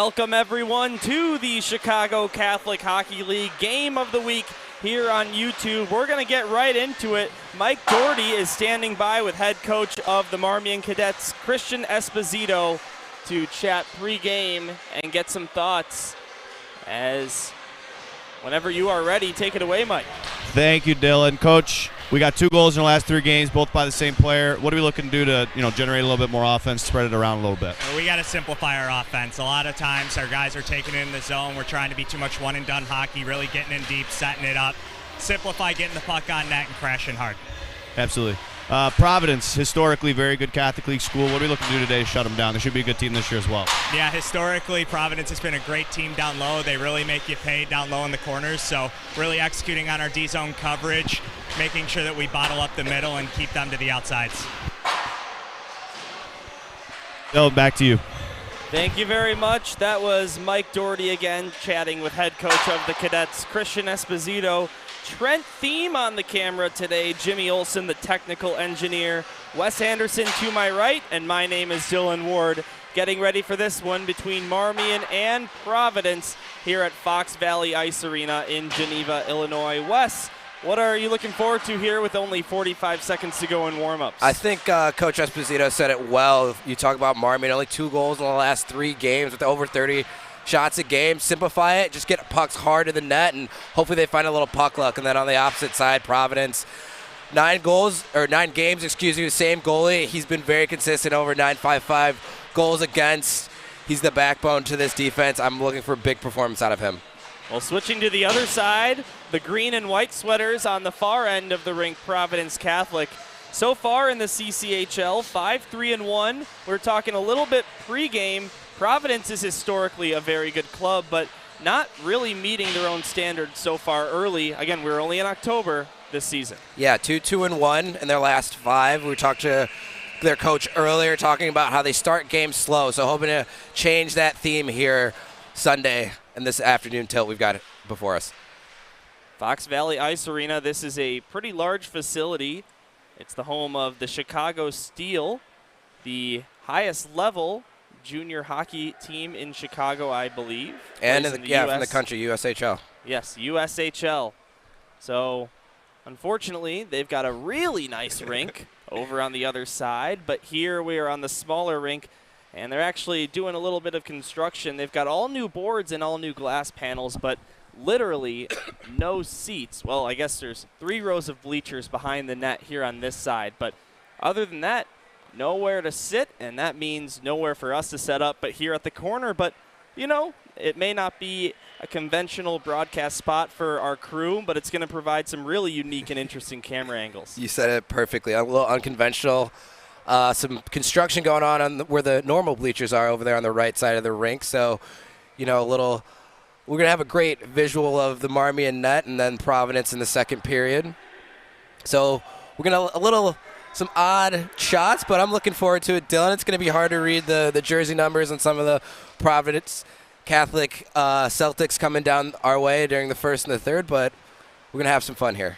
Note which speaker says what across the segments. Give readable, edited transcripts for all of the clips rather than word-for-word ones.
Speaker 1: Welcome everyone to the Chicago Catholic Hockey League Game of the Week here on YouTube. We're going to get right into it. Mike Doherty is standing by with head coach of the Marmion Cadets, Christian Esposito, to chat pregame and get some thoughts. As whenever you are ready, take it away, Mike.
Speaker 2: Thank you, Dylan. Coach, we got 2 goals in the last 3 games, both by the same player. What are we looking to do to, generate a little bit more offense, spread it around a little bit?
Speaker 3: We got to simplify our offense. A lot of times our guys are taking it in the zone. We're trying to be too much one-and-done hockey, really getting in deep, setting it up. Simplify getting the puck on net and crashing hard.
Speaker 2: Absolutely. Providence, historically very good Catholic League school. What are we looking to do today to shut them down? They should be a good team this year as well.
Speaker 3: Yeah, historically, Providence has been a great team down low. They really make you pay down low in the corners, so really executing on our D-zone coverage, making sure that we bottle up the middle and keep them to the outsides.
Speaker 2: Dylan, back to you.
Speaker 1: Thank you very much. That was Mike Doherty again chatting with head coach of the Cadets, Christian Esposito. Trent Thiem on the camera today, Jimmy Olson, the technical engineer, Wes Anderson to my right, and my name is Dylan Ward. Getting ready for this one between Marmion and Providence here at Fox Valley Ice Arena in Geneva, Illinois. Wes, what are you looking forward to here with only 45 seconds to go in warm-ups?
Speaker 4: I think Coach Esposito said it well. You talk about Marmion, only 2 goals in the last 3 games with over 30 shots a game. Simplify it, just get pucks hard to the net, and hopefully they find a little puck luck. And then on the opposite side, Providence, 9 games, same goalie. He's been very consistent, over 9.55 goals against. He's the backbone to this defense. I'm looking for a big performance out of him.
Speaker 1: Well, switching to the other side, the green and white sweaters on the far end of the rink, Providence Catholic. So far in the CCHL, 5-3-1. We're talking a little bit pregame. Providence is historically a very good club, but not really meeting their own standards so far early. Again, we're only in October this season. Yeah,
Speaker 4: 2-2-1 in their last 5. We talked to their coach earlier talking about how they start games slow, so hoping to change that theme here Sunday and this afternoon tilt we've got before us.
Speaker 1: Fox Valley Ice Arena, this is a pretty large facility. It's the home of the Chicago Steel, the highest level junior hockey team in Chicago, I believe.
Speaker 4: And from the country, USHL.
Speaker 1: Yes, USHL. So, unfortunately, they've got a really nice rink over on the other side, but here we are on the smaller rink, and they're actually doing a little bit of construction. They've got all new boards and all new glass panels, but literally no seats. Well, I guess there's 3 rows of bleachers behind the net here on this side, but other than that, nowhere to sit, and that means nowhere for us to set up but here at the corner. But, it may not be a conventional broadcast spot for our crew, but it's going to provide some really unique and interesting camera angles.
Speaker 4: You said it perfectly. A little unconventional. Some construction going on where the normal bleachers are over there on the right side of the rink. So, we're going to have a great visual of the Marmion net and then Providence in the second period. So we're going to some odd shots, but I'm looking forward to it, Dylan. It's going to be hard to read the jersey numbers on some of the Providence Catholic Celtics coming down our way during the first and the third, but we're going to have some fun here.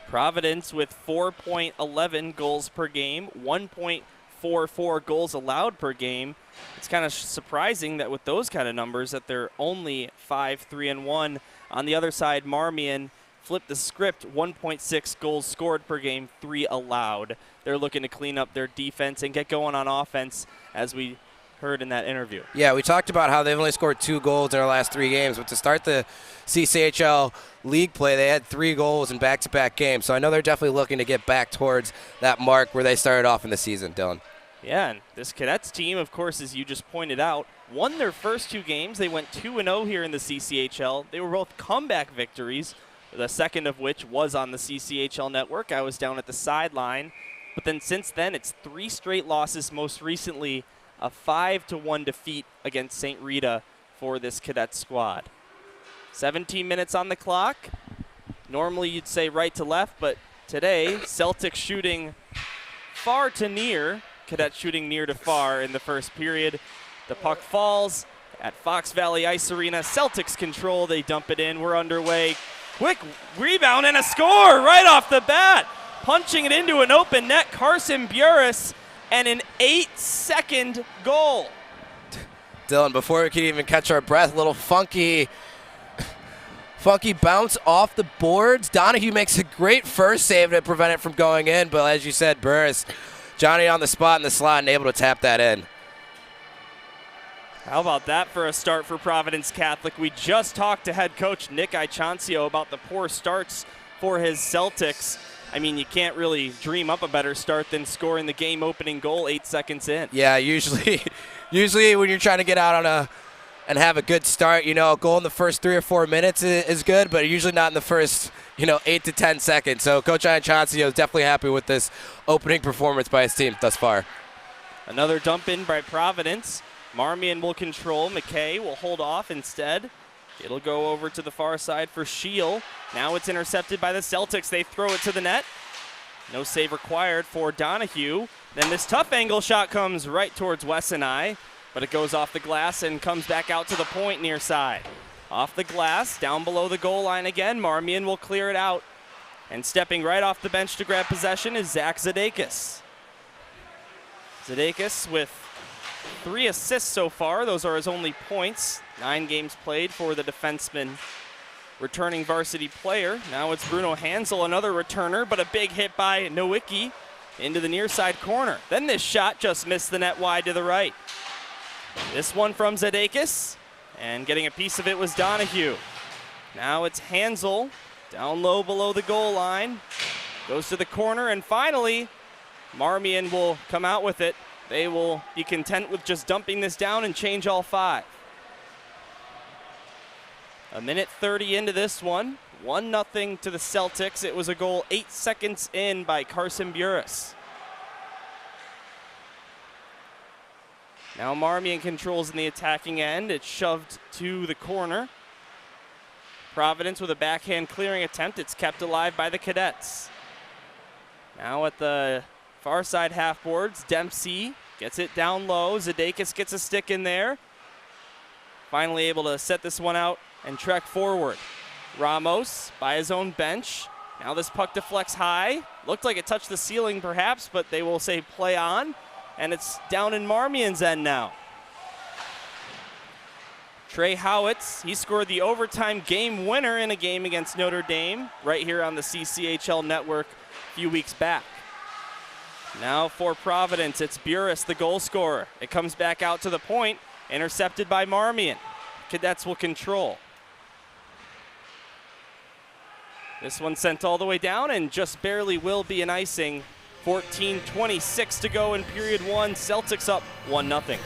Speaker 1: Providence with 4.11 goals per game, 1.44 goals allowed per game. It's kind of surprising that with those kind of numbers that they're only 5-3-1. On the other side, Marmion flip the script, 1.6 goals scored per game, 3 allowed. They're looking to clean up their defense and get going on offense, as we heard in that interview.
Speaker 4: Yeah, we talked about how they've only scored 2 goals in their last 3 games, but to start the CCHL league play, they had 3 goals in back-to-back games. So I know they're definitely looking to get back towards that mark where they started off in the season, Dylan.
Speaker 1: Yeah, and this Cadets team, of course, as you just pointed out, won their first 2 games. They went 2-0 here in the CCHL. They were both comeback victories, the second of which was on the CCHL network. I was down at the sideline. But then since then, it's 3 straight losses, most recently a 5-1 defeat against St. Rita for this Cadet squad. 17 minutes on the clock. Normally you'd say right to left, but today, Celtics shooting far to near, Cadets shooting near to far in the first period. The puck falls at Fox Valley Ice Arena. Celtics control, they dump it in, we're underway. Quick rebound and a score right off the bat. Punching it into an open net, Carson Burris, and an 8-second goal.
Speaker 4: Dylan, before we can even catch our breath, a little funky bounce off the boards. Donahue makes a great first save to prevent it from going in, but as you said, Burris, Johnny on the spot in the slot and able to tap that in.
Speaker 1: How about that for a start for Providence Catholic? We just talked to head coach Nick Ichancio about the poor starts for his Celtics. I mean, you can't really dream up a better start than scoring the game-opening goal 8 seconds in.
Speaker 4: Yeah, usually when you're trying to get out on and have a good start, a goal in the first 3 or 4 minutes is good, but usually not in the first, 8 to 10 seconds. So Coach Ichancio is definitely happy with this opening performance by his team thus far.
Speaker 1: Another dump in by Providence. Marmion will control. McKay will hold off instead. It'll go over to the far side for Shield. Now it's intercepted by the Celtics. They throw it to the net. No save required for Donahue. Then this tough angle shot comes right towards Wessenai, but it goes off the glass and comes back out to the point near side. Off the glass, down below the goal line again. Marmion will clear it out. And stepping right off the bench to grab possession is Zach Zadakis. Zadakis with 3 assists so far. Those are his only points. 9 games played for the defenseman, returning varsity player. Now it's Bruno Hansel, another returner, but a big hit by Nowicki into the near side corner. Then this shot just missed the net wide to the right. This one from Zadakis, and getting a piece of it was Donahue. Now it's Hansel, down low below the goal line. Goes to the corner, and finally, Marmion will come out with it. They will be content with just dumping this down and change all 5. A minute 30 into this one. 1-0 to the Celtics. It was a goal 8 seconds in by Carson Burris. Now Marmion controls in the attacking end. It's shoved to the corner. Providence with a backhand clearing attempt. It's kept alive by the Cadets. Now at the far side half boards, Dempsey gets it down low. Zadakis gets a stick in there. Finally able to set this one out and trek forward. Ramos by his own bench. Now this puck deflects high. Looked like it touched the ceiling perhaps, but they will say play on. And it's down in Marmion's end now. Trey Howitz, he scored the overtime game winner in a game against Notre Dame right here on the CCHL network a few weeks back. Now for Providence, it's Burris, the goal scorer. It comes back out to the point, intercepted by Marmion. Cadets will control. This one sent all the way down and just barely will be an icing. 14:26 to go in period 1. Celtics up 1-0.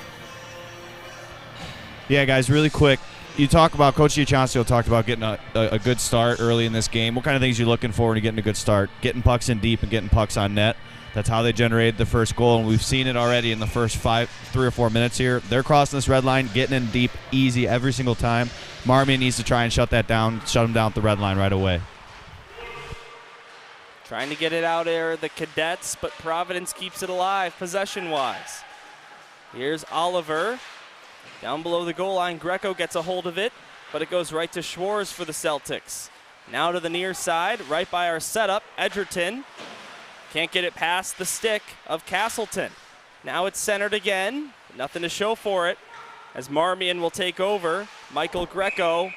Speaker 2: Yeah, guys, really quick. You talk about, Coach Ichancio talked about getting a good start early in this game. What kind of things are you looking for when you're getting a good start? Getting pucks in deep and getting pucks on net. That's how they generated the first goal, and we've seen it already in the first 3 or 4 minutes here. They're crossing this red line, getting in deep, easy every single time. Marmion needs to try and shut them down at the red line right away.
Speaker 1: Trying to get it out there, the Cadets, but Providence keeps it alive possession-wise. Here's Oliver. Down below the goal line, Greco gets a hold of it, but it goes right to Schwartz for the Celtics. Now to the near side, right by our setup, Edgerton. Can't get it past the stick of Castleton. Now it's centered again. Nothing to show for it as Marmion will take over. Michael Greco.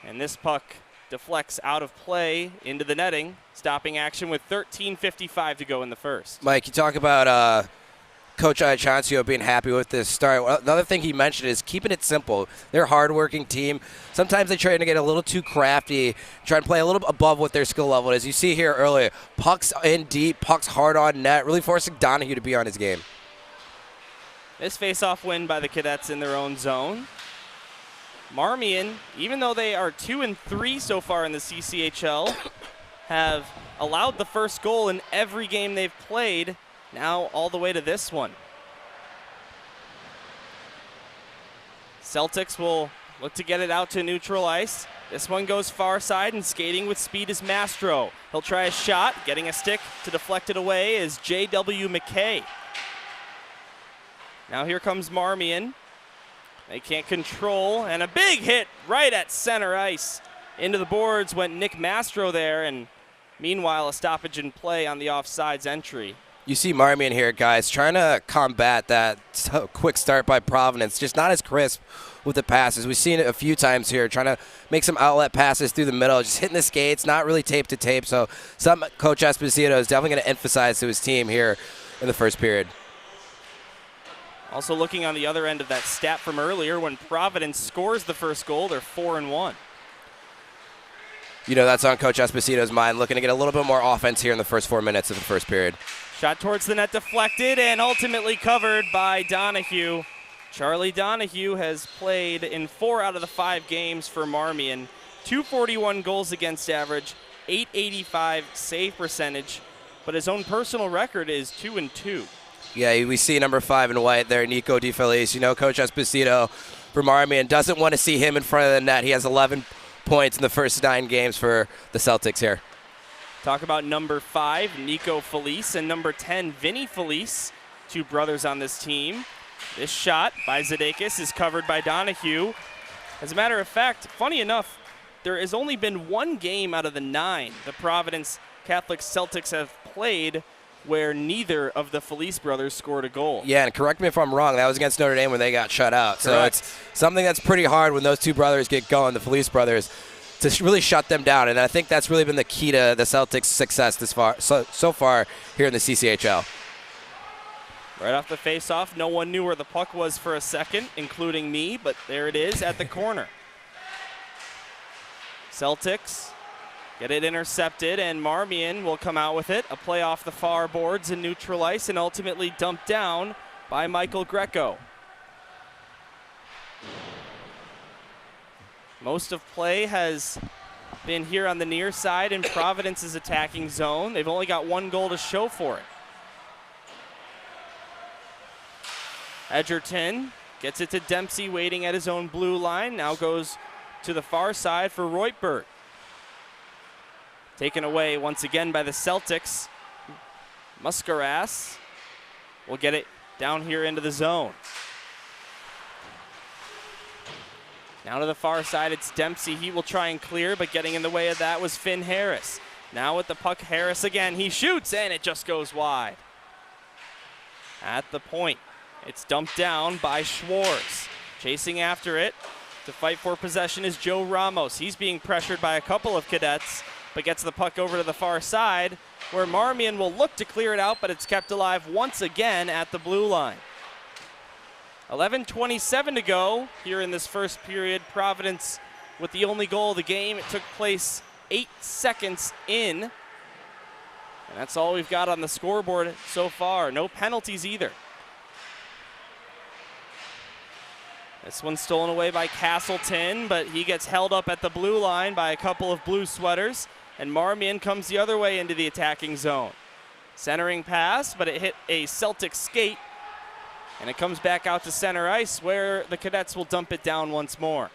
Speaker 1: And this puck deflects out of play into the netting. Stopping action with 13:55 to go in the first.
Speaker 4: Mike, you talk about Coach Ichancio being happy with this start. Another thing he mentioned is keeping it simple. They're a hard-working team. Sometimes they try to get a little too crafty, try and play a little above what their skill level is. You see here earlier, pucks in deep, pucks hard on net, really forcing Donahue to be on his game.
Speaker 1: This face-off win by the Cadets in their own zone. Marmion, even though they are 2-3 so far in the CCHL, have allowed the first goal in every game they've played. Now all the way to this one. Celtics will look to get it out to neutral ice. This one goes far side, and skating with speed is Mastro. He'll try a shot. Getting a stick to deflect it away is J.W. McKay. Now here comes Marmion. They can't control, and a big hit right at center ice. Into the boards went Nick Mastro there, and meanwhile a stoppage in play on the offsides entry.
Speaker 4: You see Marmion here, guys, trying to combat that quick start by Providence. Just not as crisp with the passes. We've seen it a few times here, trying to make some outlet passes through the middle, just hitting the skates, not really tape to tape. So something Coach Esposito is definitely going to emphasize to his team here in the first period.
Speaker 1: Also looking on the other end of that stat from earlier, when Providence scores the first goal, they're 4-1.
Speaker 4: You know, that's on Coach Esposito's mind, looking to get a little bit more offense here in the first 4 minutes of the first period.
Speaker 1: Shot towards the net deflected and ultimately covered by Donahue. Charlie Donahue has played in 4 out of the 5 games for Marmion. 241 goals against average, 885 save percentage, but his own personal record is 2-2.
Speaker 4: Yeah, we see number 5 in white there, Nico DeFelice. You know, Coach Esposito for Marmion doesn't want to see him in front of the net. He has 11 points in the first 9 games for the Celtics here.
Speaker 1: Talk about number 5, Nico Felice, and number 10, Vinny Felice, 2 brothers on this team. This shot by Zadakis is covered by Donahue. As a matter of fact, funny enough, there has only been 1 game out of the 9 the Providence Catholic Celtics have played where neither of the Felice brothers scored a goal.
Speaker 4: Yeah, and correct me if I'm wrong, that was against Notre Dame when they got shut out. So it's something that's pretty hard when those 2 brothers get going, the Felice brothers, to really shut them down. And I think that's really been the key to the Celtics' success so far here in the CCHL.
Speaker 1: Right off the face-off, no one knew where the puck was for a second, including me, but there it is at the corner. Celtics get it intercepted, and Marmion will come out with it. A play off the far boards and neutral ice, and ultimately dumped down by Michael Greco. Most of play has been here on the near side in Providence's attacking zone. They've only got 1 goal to show for it. Edgerton gets it to Dempsey, waiting at his own blue line. Now goes to the far side for Reutberg. Taken away once again by the Celtics. Muscaras will get it down here into the zone. Now to the far side, it's Dempsey. He will try and clear, but getting in the way of that was Finn Harris. Now with the puck, Harris again. He shoots, and it just goes wide. At the point, it's dumped down by Schwartz. Chasing after it to fight for possession is Joe Ramos. He's being pressured by a couple of cadets, but gets the puck over to the far side, where Marmion will look to clear it out, but it's kept alive once again at the blue line. 11:27 to go here in this first period. Providence with the only goal of the game. It took place 8 seconds in. And that's all we've got on the scoreboard so far. No penalties either. This one's stolen away by Castleton, but he gets held up at the blue line by a couple of blue sweaters. And Marmion comes the other way into the attacking zone. Centering pass, but it hit a Celtic skate. And it comes back out to center ice, where the Cadets will dump it down once more.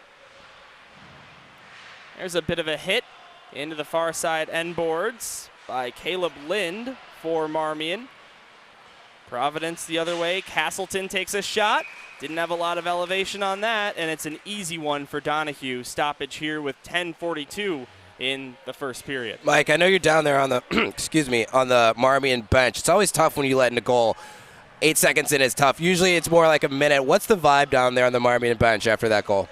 Speaker 1: There's a bit of a hit into the far side end boards by Caleb Lind for Marmion. Providence the other way. Castleton takes a shot. Didn't have a lot of elevation on that, and it's an easy one for Donahue. Stoppage here with 10:42 in the first period.
Speaker 4: Mike, I know you're down there on the on the Marmion bench. It's always tough when you let in a goal. 8 seconds in is tough. Usually it's more like a minute. What's the vibe down there on the Marmion bench after that goal?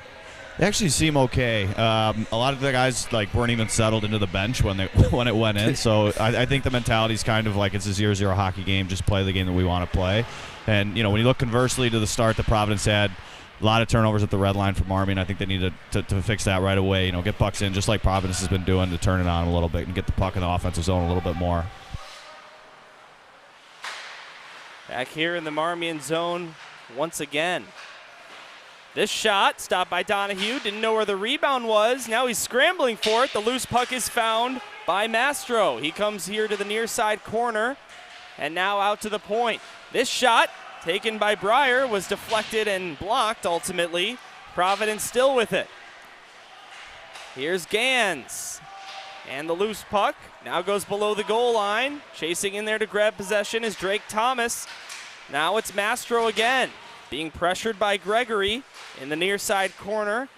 Speaker 2: They actually seem okay. A lot of the guys weren't even settled into the bench when it went in. So I think the mentality is kind of like it's a 0-0 hockey game. Just play the game that we want to play. And when you look conversely to the start that Providence had, a lot of turnovers at the red line for Marmion. I think they need to fix that right away. Get pucks in just like Providence has been doing, to turn it on a little bit and get the puck in the offensive zone a little bit more.
Speaker 1: Back here in the Marmion zone once again. This shot stopped by Donahue. Didn't know where the rebound was. Now he's scrambling for it. The loose puck is found by Mastro. He comes here to the near side corner and now out to the point. This shot taken by Breyer was deflected and blocked ultimately. Providence still with it. Here's Gans. And the loose puck now goes below the goal line. Chasing in there to grab possession is Drake Thomas. Now it's Mastro again, being pressured by Gregory in the near side corner.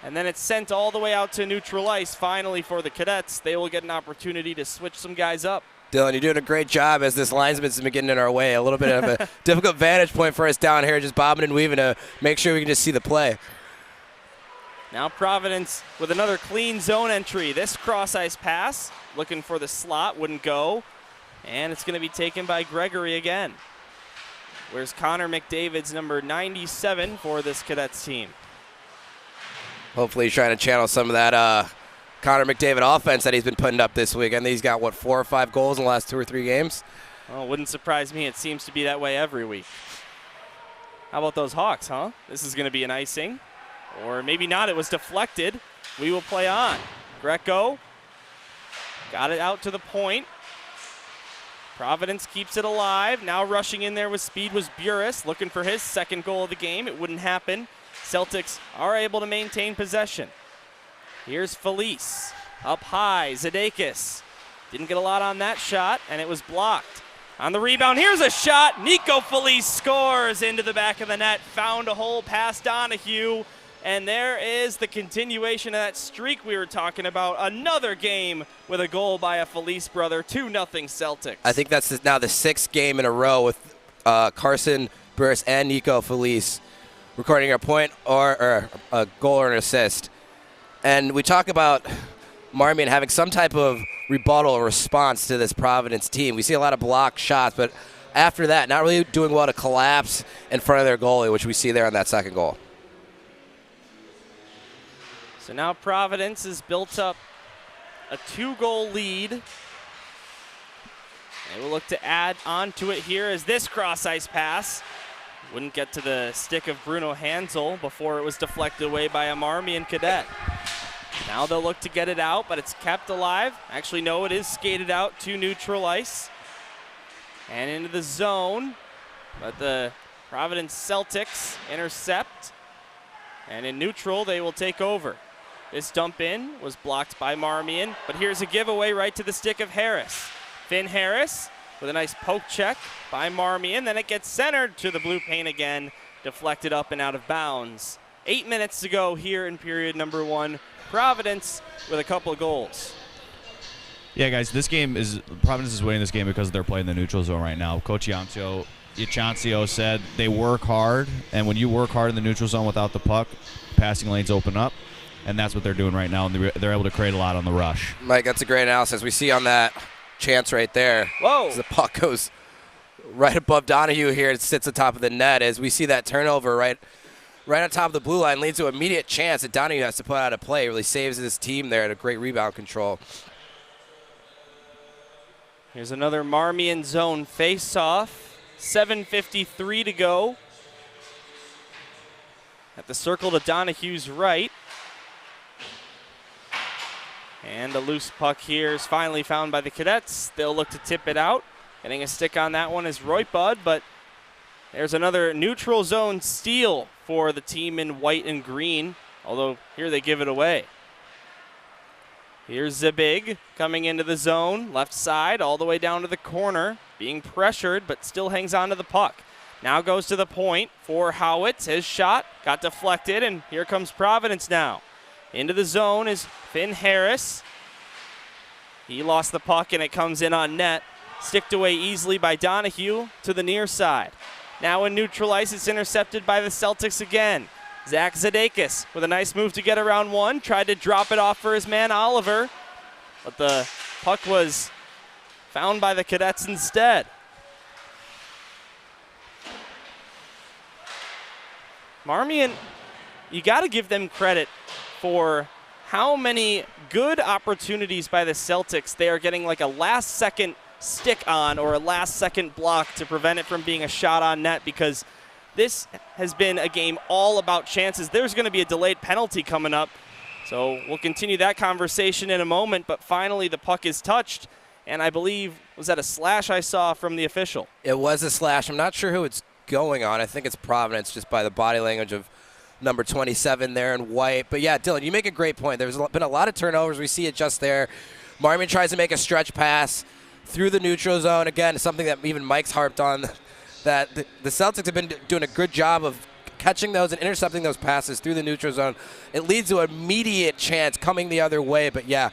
Speaker 1: And then it's sent all the way out to neutral ice finally for the Cadets. They will get an opportunity to switch some guys up.
Speaker 4: Dylan, you're doing a great job as this linesman's been getting in our way. A little bit of a difficult vantage point for us down here, just bobbing and weaving to make sure we can just see the play.
Speaker 1: Now Providence with another clean zone entry. This cross-ice pass, looking for the slot, wouldn't go. And it's going to be taken by Gregory again. Where's Connor McDavid's number 97 for this Cadets team?
Speaker 4: Hopefully he's trying to channel some of that Connor McDavid offense that he's been putting up this week. I think he's got, 4 or 5 goals in the last 2 or 3 games?
Speaker 1: Well, wouldn't surprise me. It seems to be that way every week. How about those Hawks, huh? This is going to be an icing. Or maybe not. It was deflected. We will play on. Greco got it out to the point. Providence keeps it alive. Now rushing in there with speed was Burris, looking for his second goal of the game. It wouldn't happen. Celtics are able to maintain possession. Here's Felice. Up high, Zadakis. Didn't get a lot on that shot, and it was blocked. On the rebound, here's a shot. Nico Felice scores into the back of the net. Found a hole past Donahue. And there is the continuation of that streak we were talking about. Another game with a goal by a Felice brother. 2-0 Celtics.
Speaker 4: I think that's now the 6th game in a row with Carson Burris and Nico Felice recording a point or a goal or an assist. And we talk about Marmion having some type of rebuttal or response to this Providence team. We see a lot of blocked shots, but after that, not really doing well to collapse in front of their goalie, which we see there on that second goal.
Speaker 1: So now Providence has built up a 2-goal lead. They will look to add on to it here as this cross-ice pass wouldn't get to the stick of Bruno Hansel before it was deflected away by a Marmion cadet. Now they'll look to get it out, but it's kept alive. Actually, no, it is skated out to neutral ice and into the zone, but the Providence Celtics intercept, and in neutral, they will take over. This dump in was blocked by Marmion, but here's a giveaway right to the stick of Harris. Finn Harris with a nice poke check by Marmion. Then it gets centered to the blue paint again, deflected up and out of bounds. 8 minutes to go here in period number 1. Providence with a couple of goals.
Speaker 2: Yeah, guys, Providence is winning this game because they're playing the neutral zone right now. Coach Iancio said they work hard, and when you work hard in the neutral zone without the puck, passing lanes open up. And that's what they're doing right now, and they're able to create a lot on the rush.
Speaker 4: Mike, that's a great analysis. We see on that chance right there.
Speaker 1: Whoa!
Speaker 4: The puck goes right above Donahue here. It sits on top of the net as we see that turnover right on top of the blue line leads to an immediate chance that Donahue has to put out of play. It really saves his team there at a great rebound control.
Speaker 1: Here's another Marmion zone face-off. 7:53 to go. At the circle to Donahue's right. And the loose puck here is finally found by the Cadets. They'll look to tip it out. Getting a stick on that one is Roypud, but there's another neutral zone steal for the team in white and green, although here they give it away. Here's Zabig coming into the zone, left side, all the way down to the corner, being pressured, but still hangs on to the puck. Now goes to the point for Howitt. His shot got deflected, and here comes Providence now. Into the zone is Finn Harris. He lost the puck, and it comes in on net. Sticked away easily by Donahue to the near side. Now in neutral ice, it's intercepted by the Celtics again. Zach Zadakis with a nice move to get around one. Tried to drop it off for his man Oliver, but the puck was found by the Cadets instead. Marmion, you got to give them credit for how many good opportunities by the Celtics they are getting like a last-second stick on or a last-second block to prevent it from being a shot on net, because this has been a game all about chances. There's going to be a delayed penalty coming up, so we'll continue that conversation in a moment, but finally the puck is touched, and I believe, was that a slash I saw from the official?
Speaker 4: It was a slash. I'm not sure who it's going on. I think it's Providence just by the body language of number 27 there in white. But yeah, Dylan, you make a great point. There's been a lot of turnovers. We see it just there. Marmion tries to make a stretch pass through the neutral zone. Again, something that even Mike's harped on, that the Celtics have been doing a good job of catching those and intercepting those passes through the neutral zone. It leads to an immediate chance coming the other way. But yeah,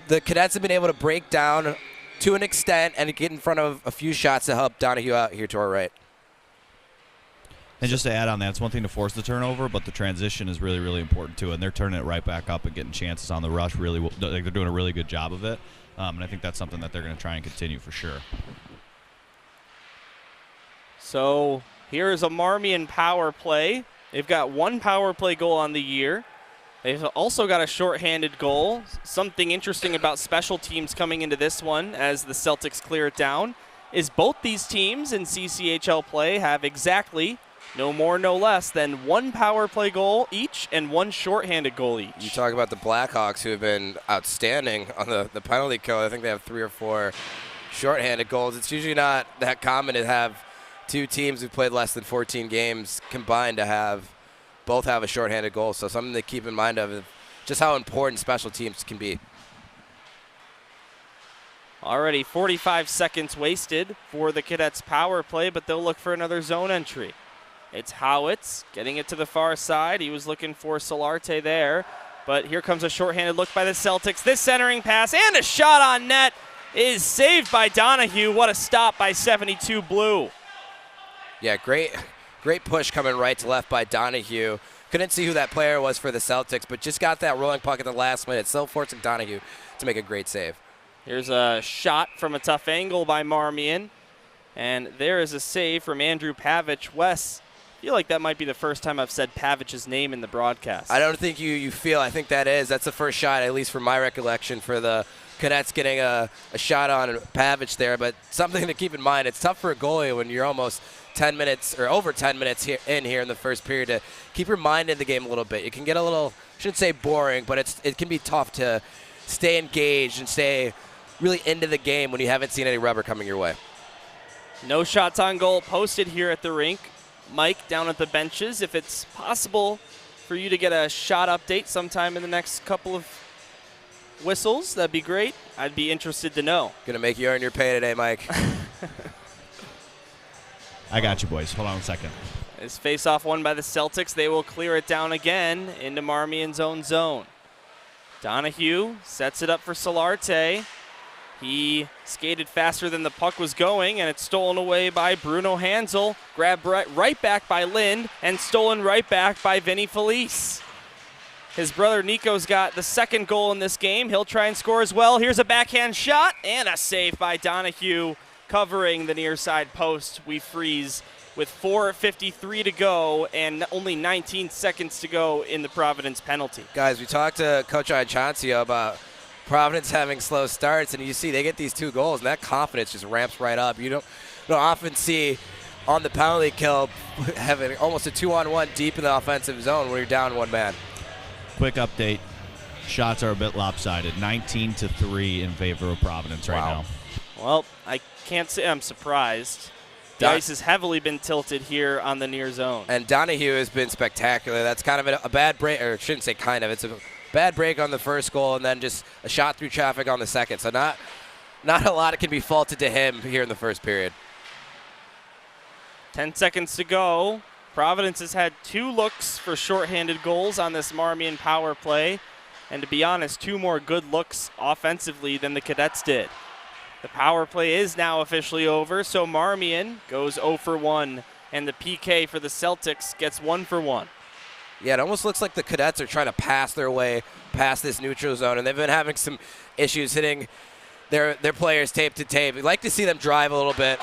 Speaker 4: the Cadets have been able to break down to an extent and get in front of a few shots to help Donahue out here to our right.
Speaker 2: And just to add on that, it's one thing to force the turnover, but the transition is really, really important too. And they're turning it right back up and getting chances on the rush. Really, they're doing a really good job of it. And I think that's something that they're going to try and continue for sure.
Speaker 1: So here is a Marmion power play. They've got 1 power play goal on the year. They've also got a shorthanded goal. Something interesting about special teams coming into this one as the Celtics clear it down is both these teams in CCHL play have exactly no more, no less than 1 power play goal each and 1 shorthanded goal each.
Speaker 4: You talk about the Blackhawks, who have been outstanding on the penalty kill. I think they have 3 or 4 shorthanded goals. It's usually not that common to have 2 teams who played less than 14 games combined to both have a shorthanded goal. So something to keep in mind of just how important special teams can be.
Speaker 1: Already 45 seconds wasted for the Cadets power play, but they'll look for another zone entry. It's Howitz getting it to the far side. He was looking for Solarte there, but here comes a shorthanded look by the Celtics. This centering pass and a shot on net is saved by Donahue. What a stop by 72 Blue.
Speaker 4: Yeah, great push coming right to left by Donahue. Couldn't see who that player was for the Celtics, but just got that rolling puck at the last minute, still forcing Donahue to make a great save.
Speaker 1: Here's a shot from a tough angle by Marmion, and there is a save from Andrew Pavich. Wes, I feel like that might be the first time I've said Pavich's name in the broadcast.
Speaker 4: I don't think you feel. I think that's the first shot, at least from my recollection, for the Cadets getting a shot on Pavich there. But something to keep in mind, it's tough for a goalie when you're almost 10 minutes or over 10 minutes here in the first period to keep your mind in the game a little bit. It can get a little, I shouldn't say boring, but it can be tough to stay engaged and stay really into the game when you haven't seen any rubber coming your way.
Speaker 1: No shots on goal posted here at the rink. Mike down at the benches, if it's possible for you to get a shot update sometime in the next couple of whistles, that'd be great. I'd be interested to know.
Speaker 4: Gonna make you earn your pay today, Mike.
Speaker 2: I got you, boys. Hold on a second.
Speaker 1: This face-off won by the Celtics. They will clear it down again into Marmion's own zone. Donahue sets it up for Solarte. He skated faster than the puck was going, and it's stolen away by Bruno Hansel. Grabbed right back by Lind, and stolen right back by Vinny Felice. His brother Nico's got the second goal in this game. He'll try and score as well. Here's a backhand shot, and a save by Donahue, covering the near side post. We freeze with 4:53 to go and only 19 seconds to go in the Providence penalty.
Speaker 4: Guys, we talked to Coach Iachancio about Providence having slow starts, and you see they get these 2 goals, and that confidence just ramps right up. You don't often see on the penalty kill having almost a 2-on-1 deep in the offensive zone when you're down 1 man.
Speaker 2: Quick update. Shots are a bit lopsided. 19-3 in favor of Providence right now.
Speaker 1: Well, I can't say I'm surprised. The ice has heavily been tilted here on the near zone.
Speaker 4: And Donahue has been spectacular. That's kind of a bad break, or I shouldn't say kind of. It's a bad break on the first goal, and then just a shot through traffic on the second. So not a lot can be faulted to him here in the first period.
Speaker 1: 10 seconds to go. Providence has had 2 looks for shorthanded goals on this Marmion power play. And to be honest, 2 more good looks offensively than the Cadets did. The power play is now officially over, so Marmion goes 0 for 1, and the PK for the Celtics gets 1 for 1.
Speaker 4: Yeah, it almost looks like the Cadets are trying to pass their way past this neutral zone, and they've been having some issues hitting their players tape to tape. We'd like to see them drive a little bit.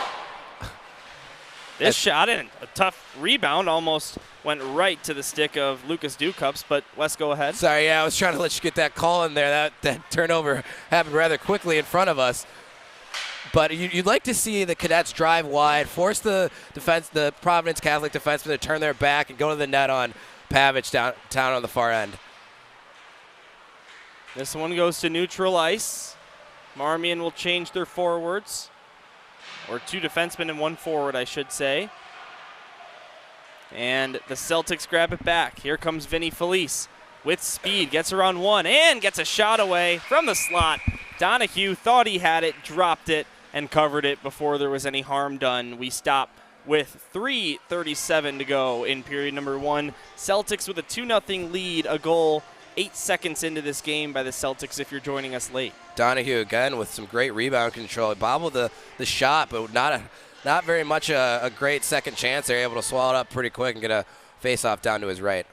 Speaker 1: This shot and a tough rebound almost went right to the stick of Lucas Ducups, but Wes, go ahead.
Speaker 4: Sorry, yeah, I was trying to let you get that call in there. That turnover happened rather quickly in front of us. But you'd like to see the Cadets drive wide, force the Providence Catholic defensemen to turn their back and go to the net on Pavich down on the far end.
Speaker 1: This one goes to neutral ice. Marmion will change their forwards, or 2 defensemen and 1 forward, I should say. And the Celtics grab it back. Here comes Vinny Felice with speed, gets around 1, and gets a shot away from the slot. Donahue thought he had it, dropped it, and covered it before there was any harm done. We stop with 3:37 to go in period number 1. Celtics with a 2-0 lead, a goal 8 seconds into this game by the Celtics if you're joining us late.
Speaker 4: Donahue again with some great rebound control. He bobbled the shot, but not very much a great second chance. They're able to swallow it up pretty quick and get a face-off down to his right.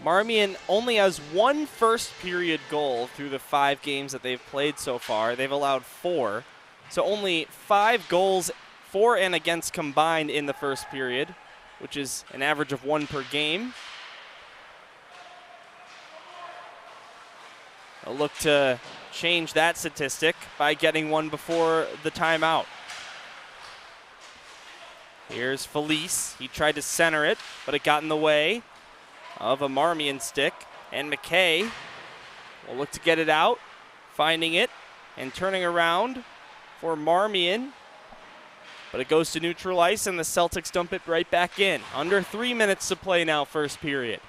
Speaker 1: Marmion only has one first-period goal through the 5 games that they've played so far. They've allowed 4. So only 5 goals for and against combined in the first period, which is an average of 1 per game. They'll look to change that statistic by getting one before the timeout. Here's Felice. He tried to center it, but it got in the way of a Marmion stick. And McKay will look to get it out, finding it and turning around for Marmion. But it goes to neutral ice, and the Celtics dump it right back in. Under 3 minutes to play now, first period.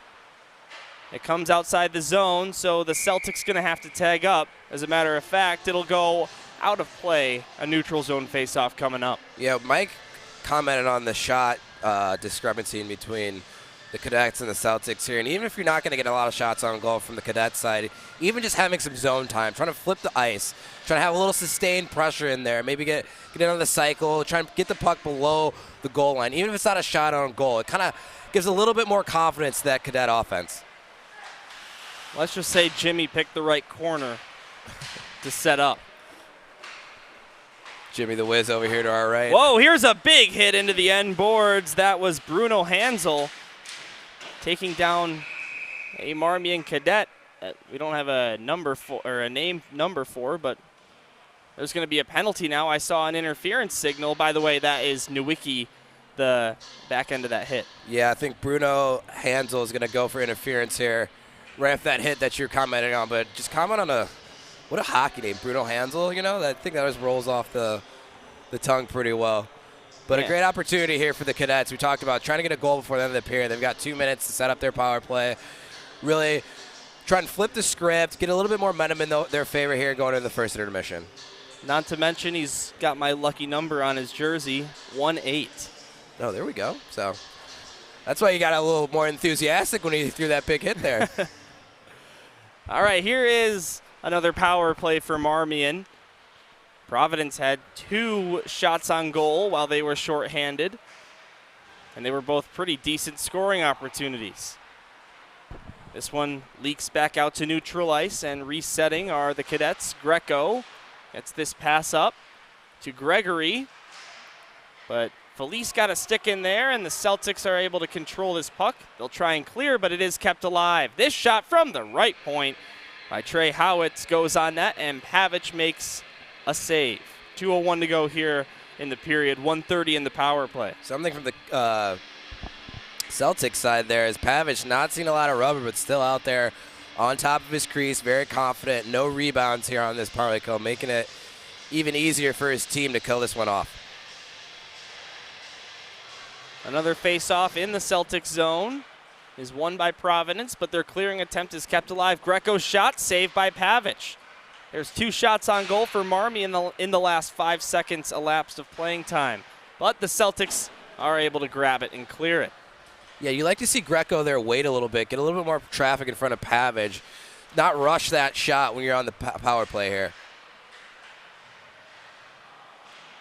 Speaker 1: It comes outside the zone, so the Celtics going to have to tag up. As a matter of fact, it'll go out of play, a neutral zone faceoff coming up.
Speaker 4: Yeah, Mike commented on the shot discrepancy in between the Cadets and the Celtics here. And even if you're not going to get a lot of shots on goal from the Cadets side, even just having some zone time, trying to flip the ice, trying to have a little sustained pressure in there, maybe get in on the cycle, try and get the puck below the goal line. Even if it's not a shot on goal, it kind of gives a little bit more confidence to that Cadet offense.
Speaker 1: Let's just say Jimmy picked the right corner to set up.
Speaker 4: Jimmy the Wiz over here to our right.
Speaker 1: Whoa, here's a big hit into the end boards. That was Bruno Hansel taking down a Marmion Cadet. We don't have a number for, or a name number for, but there's going to be a penalty now. I saw an interference signal. By the way, that is Nowicki, the back end of that hit.
Speaker 4: Yeah, I think Bruno Hansel is going to go for interference here right after that hit that you're commenting on. But just comment on what a hockey name, Bruno Hansel. You know, I think that just rolls off the tongue pretty well. But
Speaker 1: yeah.
Speaker 4: A great opportunity here for the Cadets. We talked about trying to get a goal before the end of the period. They've got 2 minutes to set up their power play. Really try and flip the script, get a little bit more momentum in their favor here going into the first intermission.
Speaker 1: Not to mention he's got my lucky number on his jersey, 1-8.
Speaker 4: Oh, there we go. So that's why you got a little more enthusiastic when you threw that big hit there.
Speaker 1: All right, here is another power play for Marmion. Providence had 2 shots on goal while they were shorthanded, and they were both pretty decent scoring opportunities. This one leaks back out to neutral ice, and resetting are the Cadets. Greco gets this pass up to Gregory, but Felice got a stick in there, and the Celtics are able to control this puck. They'll try and clear, but it is kept alive. This shot from the right point by Trey Howitz goes on net, and Pavic makes a save. 2:01 to go here in the period, 1:30 in the power play.
Speaker 4: Something from the Celtics side there is Pavic not seeing a lot of rubber, but still out there on top of his crease, very confident. No rebounds here on this power kill, making it even easier for his team to kill this one off.
Speaker 1: Another face-off in the Celtics zone is won by Providence, but their clearing attempt is kept alive. Greco's shot saved by Pavic. There's 2 shots on goal for Marmion in the last 5 seconds elapsed of playing time. But the Celtics are able to grab it and clear it.
Speaker 4: Yeah, you like to see Greco there wait a little bit, get a little bit more traffic in front of Pavic, not rush that shot when you're on the power play here.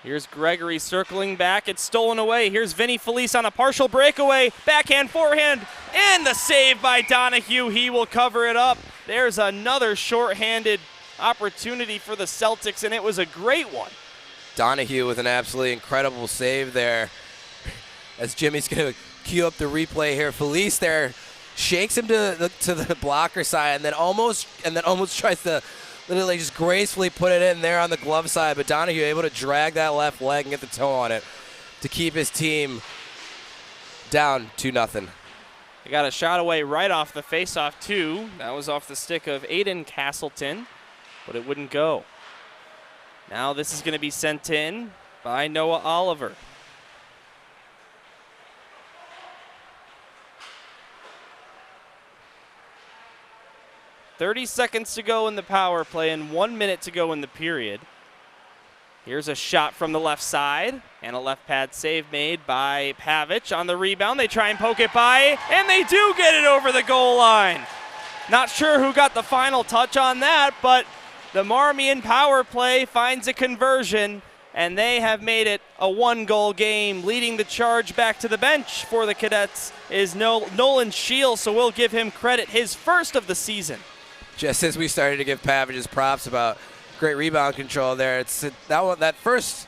Speaker 1: Here's Gregory circling back. It's stolen away. Here's Vinny Felice on a partial breakaway. Backhand, forehand, and the save by Donahue. He will cover it up. There's another shorthanded opportunity for the Celtics, and it was a great one.
Speaker 4: Donahue with an absolutely incredible save there. As Jimmy's going to cue up the replay here. Felice there shakes him to the blocker side, and then almost tries to literally just gracefully put it in there on the glove side, but Donahue able to drag that left leg and get the toe on it to keep his team down 2-0.
Speaker 1: They got a shot away right off the faceoff too. That was off the stick of Aiden Castleton, but it wouldn't go. Now this is going to be sent in by Noah Oliver. .30 seconds to go in the power play and 1 minute to go in the period. Here's a shot from the left side, and a left pad save made by Pavic on the rebound. They try and poke it by, and they do get it over the goal line. Not sure who got the final touch on that, but the Marmion power play finds a conversion, and they have made it a 1-goal game. Leading the charge back to the bench for the Cadets is Nolan Scheel, so we'll give him credit, his first of the season.
Speaker 4: Just as we started to give Pavic his props about great rebound control there, it's that first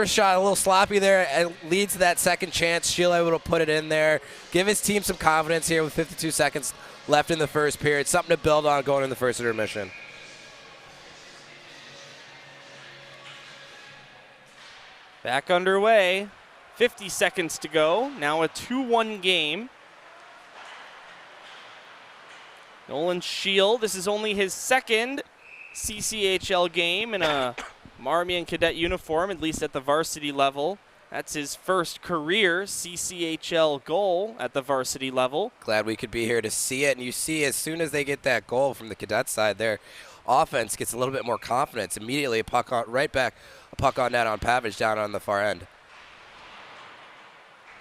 Speaker 4: shot a little sloppy there, and leads to that second chance. Scheel able to put it in there, give his team some confidence here with 52 seconds left in the first period. Something to build on going in the first intermission.
Speaker 1: Back underway, 50 seconds to go. Now a 2-1 game. Nolan Scheel, this is only his second CCHL game in a Marmion Cadet uniform, at least at the varsity level. That's his first career CCHL goal at the varsity level.
Speaker 4: Glad we could be here to see it. And you see, as soon as they get that goal from the Cadet side, their offense gets a little bit more confidence. Immediately, a puck on net on Pavic down on the far end.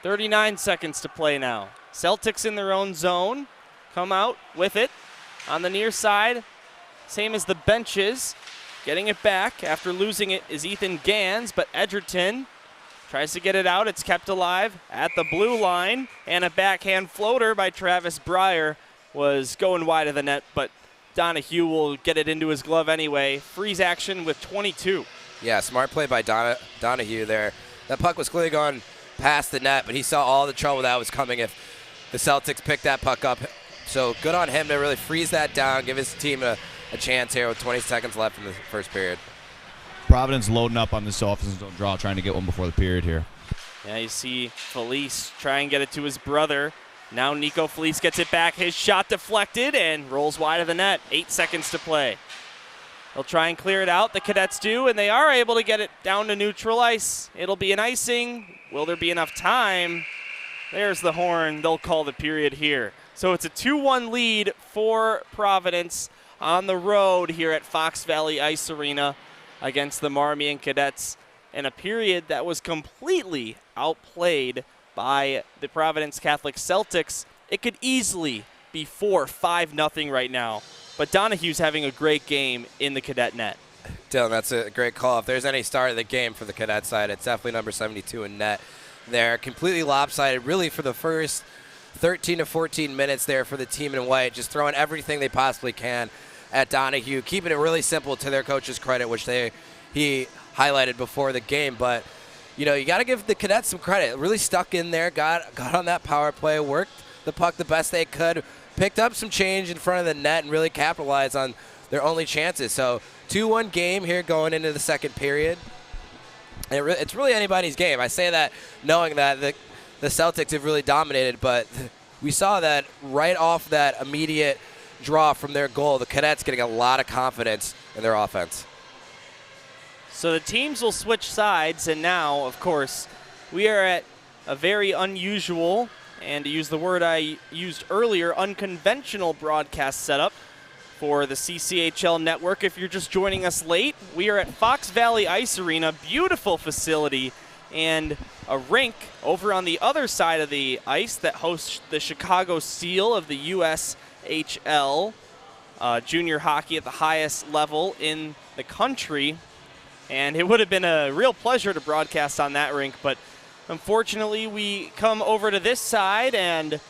Speaker 1: 39 seconds to play now. Celtics in their own zone. Come out with it on the near side. Same as the benches. Getting it back after losing it is Ethan Gans, but Edgerton tries to get it out. It's kept alive at the blue line, and a backhand floater by Travis Breyer was going wide of the net, but Donahue will get it into his glove anyway. Freeze action with 22.
Speaker 4: Yeah, smart play by Donahue there. That puck was clearly going past the net, but he saw all the trouble that was coming if the Celtics picked that puck up. So good on him to really freeze that down, give his team a chance here with 20 seconds left in the first period.
Speaker 2: Providence loading up on this offensive zone draw, trying to get one before the period here.
Speaker 1: Yeah, you see Felice try and get it to his brother. Now Nico Felice gets it back. His shot deflected and rolls wide of the net. 8 seconds to play. They'll try and clear it out. The Cadets do, and they are able to get it down to neutral ice. It'll be an icing. Will there be enough time? There's the horn. They'll call the period here. So it's a 2-1 lead for Providence on the road here at Fox Valley Ice Arena against the Marmion Cadets in a period that was completely outplayed by the Providence Catholic Celtics. It could easily be 4-5-0 right now, but Donahue's having a great game in the Cadet net.
Speaker 4: Dylan, that's a great call. If there's any start of the game for the Cadet side, it's definitely number 72 in net. They're completely lopsided really for the first 13 to 14 minutes there for the team in white, just throwing everything they possibly can at Donahue, keeping it really simple to their coach's credit, which he highlighted before the game. But, you know, you got to give the Cadets some credit. Really stuck in there, got on that power play, worked the puck the best they could, picked up some change in front of the net, and really capitalized on their only chances. So 2-1 game here going into the second period. It's really anybody's game. I say that knowing that the Celtics have really dominated, but we saw that right off that immediate draw from their goal, the Cadets getting a lot of confidence in their offense.
Speaker 1: So the teams will switch sides, and now, of course, we are at a very unusual, and to use the word I used earlier, unconventional broadcast setup for the CCHL network. If you're just joining us late, we are at Fox Valley Ice Arena, beautiful facility, and a rink over on the other side of the ice that hosts the Chicago Seal of the USHL, junior hockey at the highest level in the country. And it would have been a real pleasure to broadcast on that rink, but unfortunately we come over to this side, and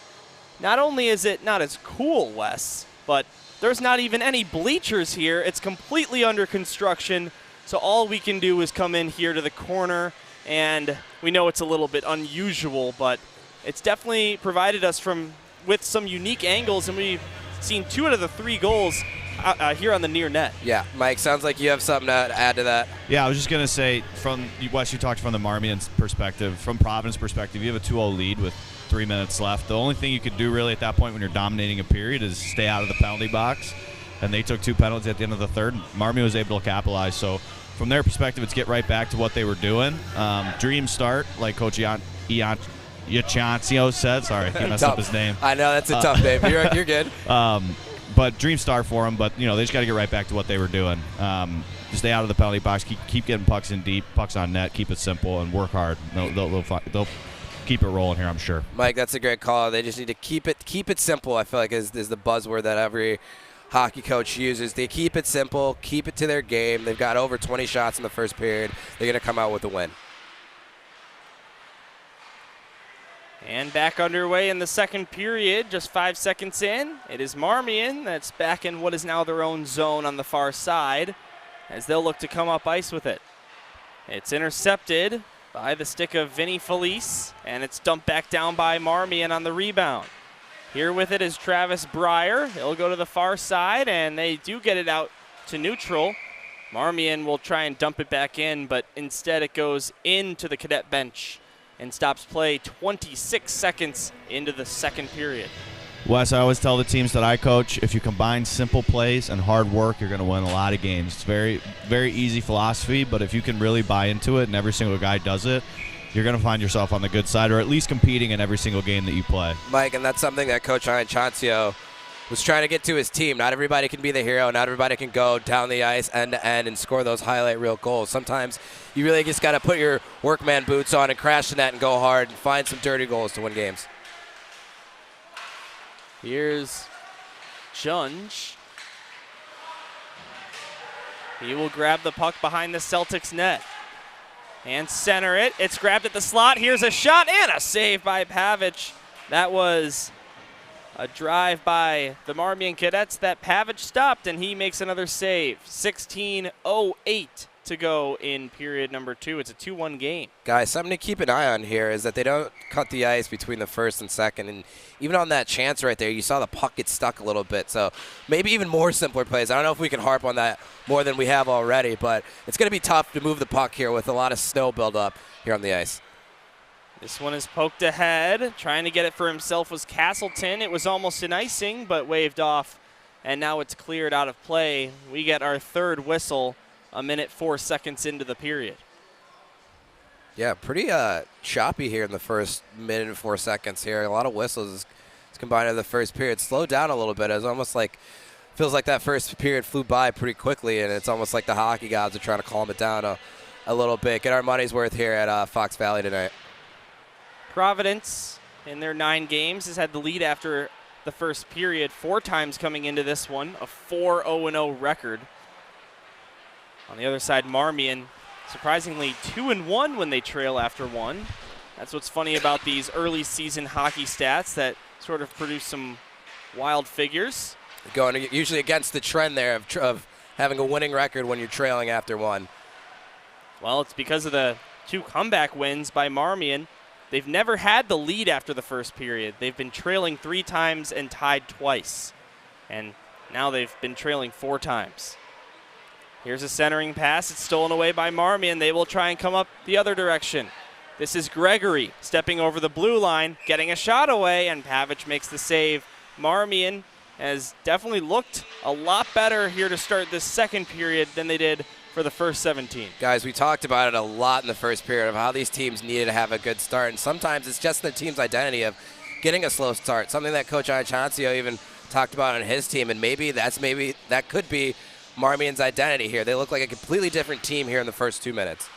Speaker 1: not only is it not as cool, Wes, but there's not even any bleachers here. It's completely under construction, so all we can do is come in here to the corner, and we know it's a little bit unusual, but it's definitely provided us with some unique angles, and we've seen 2 out of the 3 goals here on the near net.
Speaker 4: Yeah, Mike, sounds like you have something to add to that.
Speaker 2: Yeah, I was just going to say, Wes, you talked from the Marmion perspective. From Providence perspective, you have a 2-0 lead with 3 minutes left. The only thing you could do really at that point when you're dominating a period is stay out of the penalty box. And they took 2 penalties at the end of the third. Marmion was able to capitalize. So from their perspective, it's get right back to what they were doing. Dream start, like Coach Iachancio said. Sorry, he messed up his name.
Speaker 4: I know, that's a tough name. You're good.
Speaker 2: But dream start for them. But, they just got to get right back to what they were doing. stay out of the penalty box, keep getting pucks in deep, pucks on net, keep it simple, and work hard. They'll keep it rolling here, I'm sure.
Speaker 4: Mike, that's a great call. They just need to keep it simple. I feel like is the buzzword that every hockey coach uses. They keep it simple, keep it to their game. They've got over 20 shots in the first period. They're going to come out with a win.
Speaker 1: And back underway in the second period, just 5 seconds in. It is Marmion that's back in what is now their own zone on the far side as they'll look to come up ice with it. It's intercepted by the stick of Vinny Felice, and it's dumped back down by Marmion on the rebound. Here with it is Travis Breyer. He'll go to the far side, and they do get it out to neutral. Marmion will try and dump it back in, but instead it goes into the cadet bench and stops play 26 seconds into the second period.
Speaker 2: Wes, I always tell the teams that I coach, if you combine simple plays and hard work, you're going to win a lot of games. It's very, very easy philosophy, but if you can really buy into it and every single guy does it, you're going to find yourself on the good side, or at least competing in every single game that you play.
Speaker 4: Mike, and that's something that Coach Ianchoncio was trying to get to his team. Not everybody can be the hero. Not everybody can go down the ice end to end and score those highlight reel goals. Sometimes you really just got to put your workman boots on and crash the net and go hard and find some dirty goals to win games.
Speaker 1: Here's Junge. He will grab the puck behind the Celtics net and center it. It's grabbed at the slot. Here's a shot and a save by Pavic. That was a drive by the Marmion Cadets that Pavic stopped, and he makes another save. 16:08 to go in period number 2. It's a 2-1 game.
Speaker 4: Guys, something to keep an eye on here is that they don't cut the ice between the first and second. And even on that chance right there, you saw the puck get stuck a little bit. So maybe even more simpler plays. I don't know if we can harp on that more than we have already, but it's going to be tough to move the puck here with a lot of snow buildup here on the ice.
Speaker 1: This one is poked ahead. Trying to get it for himself was Castleton. It was almost an icing, but waved off, and now it's cleared out of play. We get our third whistle a minute 4 seconds into the period.
Speaker 4: Yeah, pretty choppy here in the first minute and 4 seconds here. A lot of whistles combined in the first period. Slowed down a little bit. It was almost like, feels like that first period flew by pretty quickly, and it's almost like the hockey gods are trying to calm it down a little bit. Get our money's worth here at Fox Valley tonight.
Speaker 1: Providence, in their 9 games, has had the lead after the first period 4 times coming into this one, a 4-0-0 record. On the other side, Marmion, surprisingly 2-1 when they trail after 1. That's what's funny about these early season hockey stats that sort of produce some wild figures.
Speaker 4: Going usually against the trend there of having a winning record when you're trailing after 1.
Speaker 1: Well, it's because of the 2 comeback wins by Marmion. They've never had the lead after the first period. They've been trailing 3 times and tied twice. And now they've been trailing 4 times. Here's a centering pass. It's stolen away by Marmion. They will try and come up the other direction. This is Gregory stepping over the blue line, getting a shot away, and Pavic makes the save. Marmion has definitely looked a lot better here to start this second period than they did for the first 17.
Speaker 4: Guys, we talked about it a lot in the first period of how these teams needed to have a good start, and sometimes it's just the team's identity of getting a slow start, something that Coach Ianchoncio even talked about on his team, and maybe that could be Marmion's identity here. They look like a completely different team here in the first 2 minutes.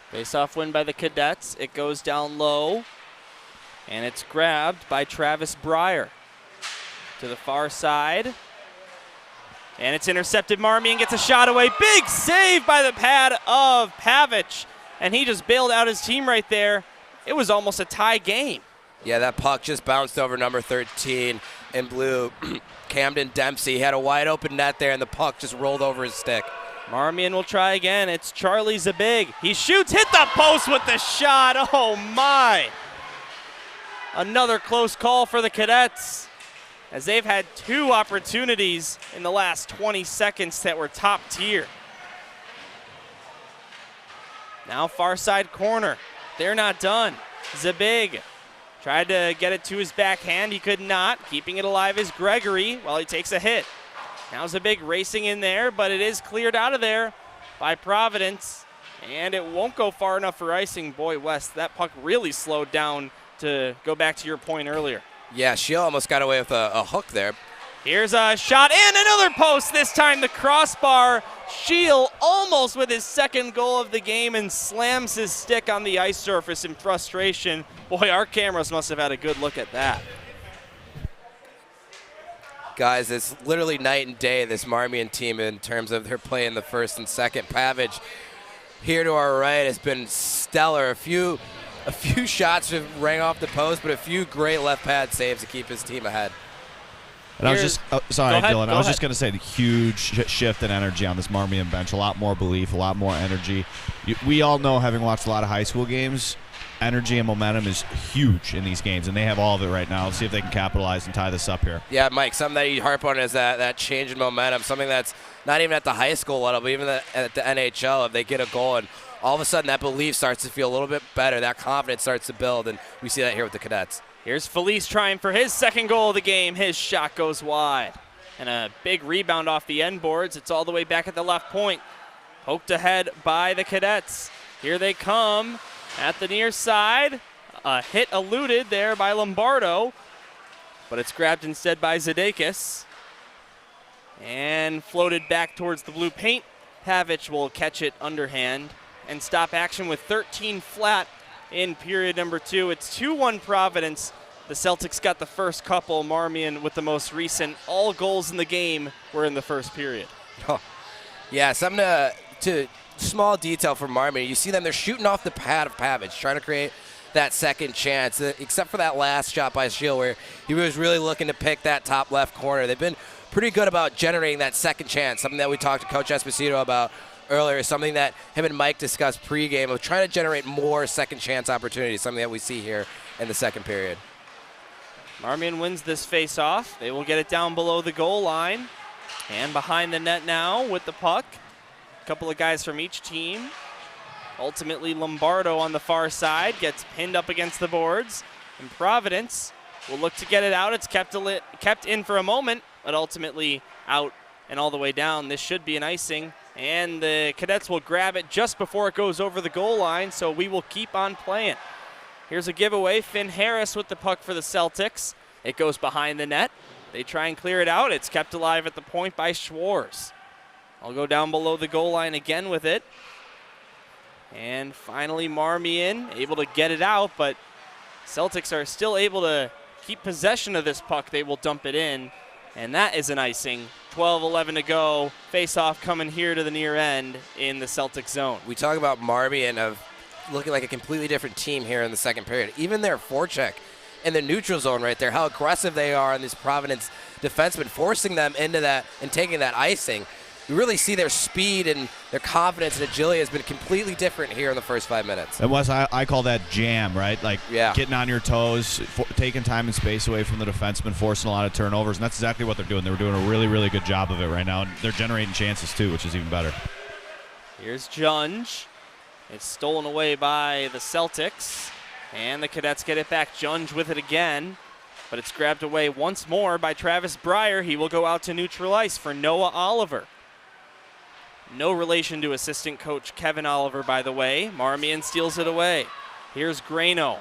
Speaker 1: Face-off win by the Cadets. It goes down low, and it's grabbed by Travis Breyer to the far side. And it's intercepted. Marmion gets a shot away. Big save by the pad of Pavic. And he just bailed out his team right there. It was almost a tie game.
Speaker 4: Yeah, that puck just bounced over number 13 in blue. Camden Dempsey had a wide open net there, and the puck just rolled over his stick.
Speaker 1: Marmion will try again. It's Charlie Zabig. He shoots, hit the post with the shot. Oh, my. Another close call for the Cadets, as they've had 2 opportunities in the last 20 seconds that were top tier. Now far side corner. They're not done. Zabig tried to get it to his backhand. He could not. Keeping it alive is Gregory while he takes a hit. Now Zabig racing in there, but it is cleared out of there by Providence. And it won't go far enough for icing. Boy, Wes, that puck really slowed down, to go back to your point earlier.
Speaker 4: Yeah, she almost got away with a hook there.
Speaker 1: Here's a shot and another post, this time the crossbar. Scheel almost with his second goal of the game and slams his stick on the ice surface in frustration. Boy, our cameras must have had a good look at that.
Speaker 4: Guys, it's literally night and day, this Marmion team, in terms of their play in the first and second. Pavage here to our right has been stellar. A few shots have rang off the post, but a few great left pad saves to keep his team ahead.
Speaker 2: And I was just, sorry, Dylan, I was just
Speaker 1: ahead.
Speaker 2: going to say the huge shift in energy on this Marmion bench. A lot more belief, a lot more energy. We all know, having watched a lot of high school games, energy and momentum is huge in these games, and they have all of it right now. Let's see if they can capitalize and tie this up here.
Speaker 4: Yeah, Mike, something that you harp on is that change in momentum, something that's not even at the high school level, but even at the NHL. If they get a goal and all of a sudden that belief starts to feel a little bit better, that confidence starts to build, and we see that here with the Cadets.
Speaker 1: Here's Felice trying for his second goal of the game. His shot goes wide. And a big rebound off the end boards. It's all the way back at the left point. Poked ahead by the Cadets. Here they come at the near side. A hit eluded there by Lombardo, but it's grabbed instead by Zadakis and floated back towards the blue paint. Pavich will catch it underhand and stop action with 13 flat in period number 2. It's 2-1 Providence. The Celtics got the first couple. Marmion with the most recent. All goals in the game were in the first period.
Speaker 4: Oh, yeah, something to small detail for Marmion. You see them, they're shooting off the pad of Pavich, trying to create that second chance, except for that last shot by Scheel where he was really looking to pick that top left corner. They've been pretty good about generating that second chance, something that we talked to Coach Esposito about earlier, something that him and Mike discussed pregame of trying to generate more second chance opportunities, something that we see here in the second period.
Speaker 1: Marmion wins this face-off. They will get it down below the goal line and behind the net now with the puck. A couple of guys from each team. Ultimately, Lombardo on the far side gets pinned up against the boards. And Providence will look to get it out. It's kept in for a moment, but ultimately out and all the way down. This should be an icing. And the Cadets will grab it just before it goes over the goal line, so we will keep on playing. Here's a giveaway. Finn Harris with the puck for the Celtics. It goes behind the net. They try and clear it out. It's kept alive at the point by Schwartz. I'll go down below the goal line again with it. And finally Marmion able to get it out, but Celtics are still able to keep possession of this puck. They will dump it in, and that is an icing. 12-11 to go. Face-off coming here to the near end in the Celtic zone.
Speaker 4: We talk about Marmion of looking like a completely different team here in the second period. Even their forecheck in the neutral zone right there, how aggressive they are on these Providence defensemen, forcing them into that and taking that icing. You really see their speed and their confidence and agility has been completely different here in the first 5 minutes.
Speaker 2: And Wes, I call that jam, right? Like getting on your toes, taking time and space away from the defenseman, forcing a lot of turnovers, and that's exactly what they're doing. They're doing a really, really good job of it right now, and they're generating chances too, which is even better.
Speaker 1: Here's Junge. It's stolen away by the Celtics, and the Cadets get it back. Junge with it again, but it's grabbed away once more by Travis Breyer. He will go out to neutral ice for Noah Oliver. No relation to assistant coach Kevin Oliver, by the way. Marmion steals it away. Here's Grano.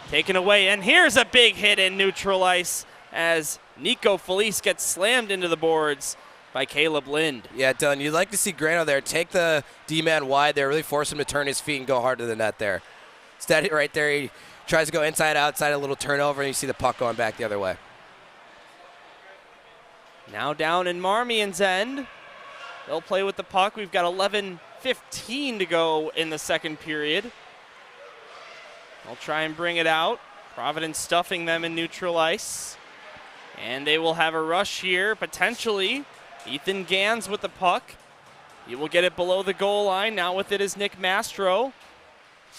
Speaker 1: Taken away, and here's a big hit in neutral ice as Nico Felice gets slammed into the boards by Caleb Lind.
Speaker 4: Yeah, Dylan, you'd like to see Grano there take the D-man wide there, really force him to turn his feet and go hard to the net there. Instead, right there, he tries to go inside, outside, a little turnover, and you see the puck going back the other way.
Speaker 1: Now down in Marmion's end. They'll play with the puck. We've got 11:15 to go in the second period. They'll try and bring it out. Providence stuffing them in neutral ice. And they will have a rush here, potentially. Ethan Gans with the puck. He will get it below the goal line. Now with it is Nick Mastro.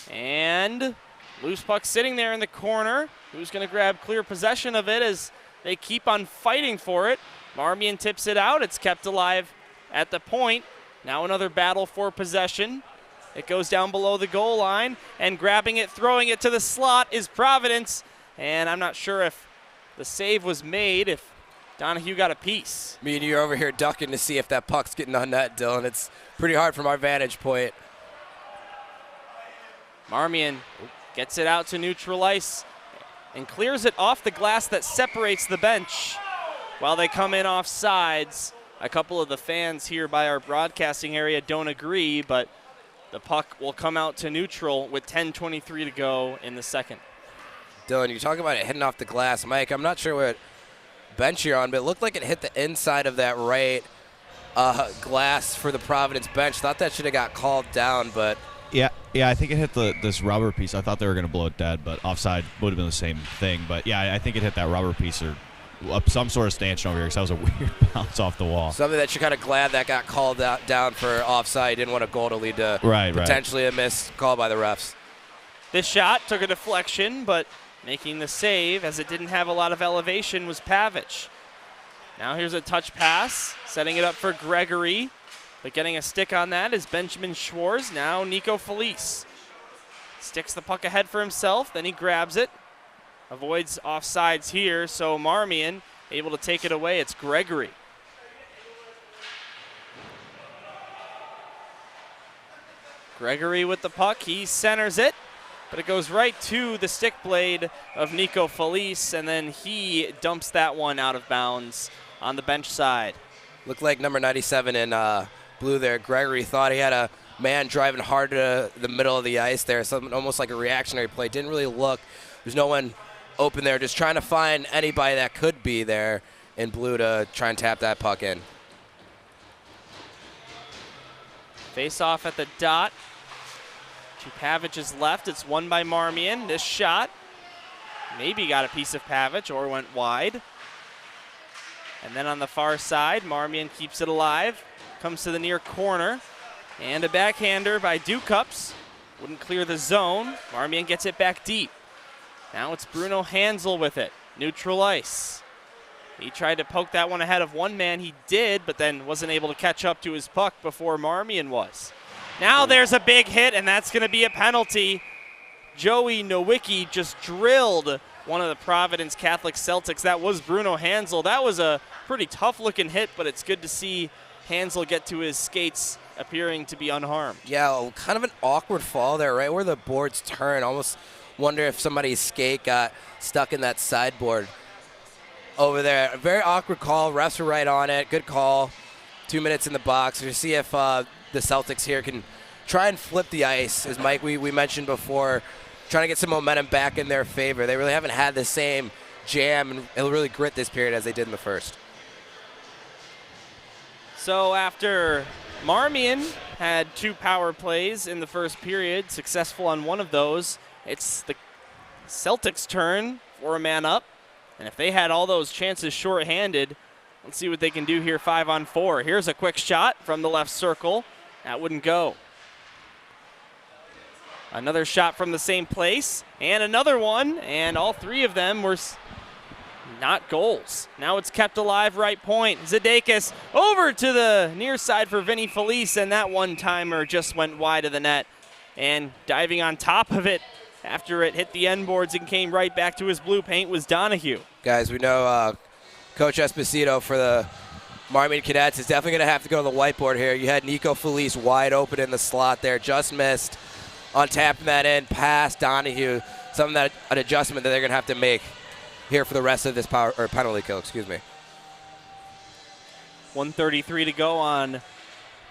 Speaker 1: And loose puck sitting there in the corner. Who's going to grab clear possession of it as they keep on fighting for it? Marmion tips it out. It's kept alive at the point. Now another battle for possession. It goes down below the goal line, and grabbing it, throwing it to the slot is Providence. And I'm not sure if the save was made, if Donahue got a piece.
Speaker 4: Me and you are over here ducking to see if that puck's getting on net, Dylan. It's pretty hard from our vantage point.
Speaker 1: Marmion gets it out to neutral ice and clears it off the glass that separates the bench. While they come in off sides, a couple of the fans here by our broadcasting area don't agree, but the puck will come out to neutral with 10:23 to go in the second.
Speaker 4: Dylan, you're talking about it hitting off the glass. Mike, I'm not sure what bench you're on, but it looked like it hit the inside of that right glass for the Providence bench. Thought that should have got called down, but
Speaker 2: Yeah, I think it hit this rubber piece. I thought they were going to blow it dead, but offside would have been the same thing. But yeah, I think it hit that rubber piece or some sort of stanchion over here because that was a weird bounce off the wall.
Speaker 4: something that you're kind of glad that got called down for offside. Didn't want a goal to lead to potentially a missed call by the refs.
Speaker 1: This shot took a deflection, but making the save, as it didn't have a lot of elevation, was Pavic. Now here's a touch pass, setting it up for Gregory. But getting a stick on that is Benjamin Schwartz. Now Nico Felice sticks the puck ahead for himself. Then he grabs it. Avoids offsides here, so Marmion able to take it away. It's Gregory. Gregory with the puck. He centers it, but it goes right to the stick blade of Nico Felice, and then he dumps that one out of bounds on the bench side.
Speaker 4: Looked like number 97 in blue there. Gregory thought he had a man driving hard to the middle of the ice there, something almost like a reactionary play. Didn't really look. There's no one open there, just trying to find anybody that could be there in blue to try and tap that puck in.
Speaker 1: Face off at the dot to Pavic's left. It's won by Marmion. This shot maybe got a piece of Pavic or went wide. And then on the far side, Marmion keeps it alive. Comes to the near corner. And a backhander by Ducups. Wouldn't clear the zone. Marmion gets it back deep. Now it's Bruno Hansel with it. Neutral ice. He tried to poke that one ahead of one man. He did, but then wasn't able to catch up to his puck before Marmion was. Now there's a big hit, and that's going to be a penalty. Joey Nowicki just drilled one of the Providence Catholic Celtics. That was Bruno Hansel. That was a pretty tough-looking hit, but it's good to see Hansel get to his skates, appearing to be unharmed.
Speaker 4: Yeah, kind of an awkward fall there, right where the boards turn. Almost wonder if somebody's skate got stuck in that sideboard over there. A very awkward call. Refs are right on it. Good call. 2 minutes in the box. We'll see if the Celtics here can try and flip the ice. As Mike, we mentioned before, trying to get some momentum back in their favor. They really haven't had the same jam and really grit this period as they did in the first. So
Speaker 1: after Marmion had 2 power plays in the first period, successful on one of those, it's the Celtics' turn for a man up. And if they had all those chances shorthanded, let's see what they can do here 5-on-4. Here's a quick shot from the left circle. That wouldn't go. Another shot from the same place, and another one, and all 3 of them were not goals. Now it's kept alive right point. Zadakis over to the near side for Vinny Felice, and that one-timer just went wide of the net. And diving on top of it after it hit the end boards and came right back to his blue paint was Donahue.
Speaker 4: Guys, we know Coach Esposito for the Marmion Cadets is definitely going to have to go to the whiteboard here. You had Nico Felice wide open in the slot there, just missed on tapping that in past Donahue. An adjustment that they're going to have to make here for the rest of this penalty kill, excuse me.
Speaker 1: 1:33 to go on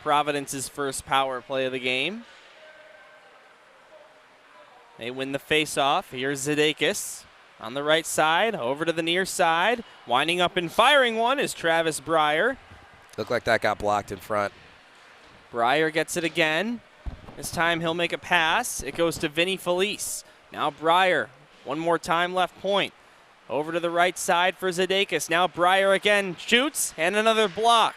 Speaker 1: Providence's first power play of the game. They win the face-off. Here's Zadakis on the right side, over to the near side. Winding up and firing one is Travis Breyer.
Speaker 4: Looked like that got blocked in front.
Speaker 1: Breyer gets it again. This time he'll make a pass. It goes to Vinny Felice. Now Breyer, one more time left point. Over to the right side for Zadakis. Now Breyer again shoots, and another block.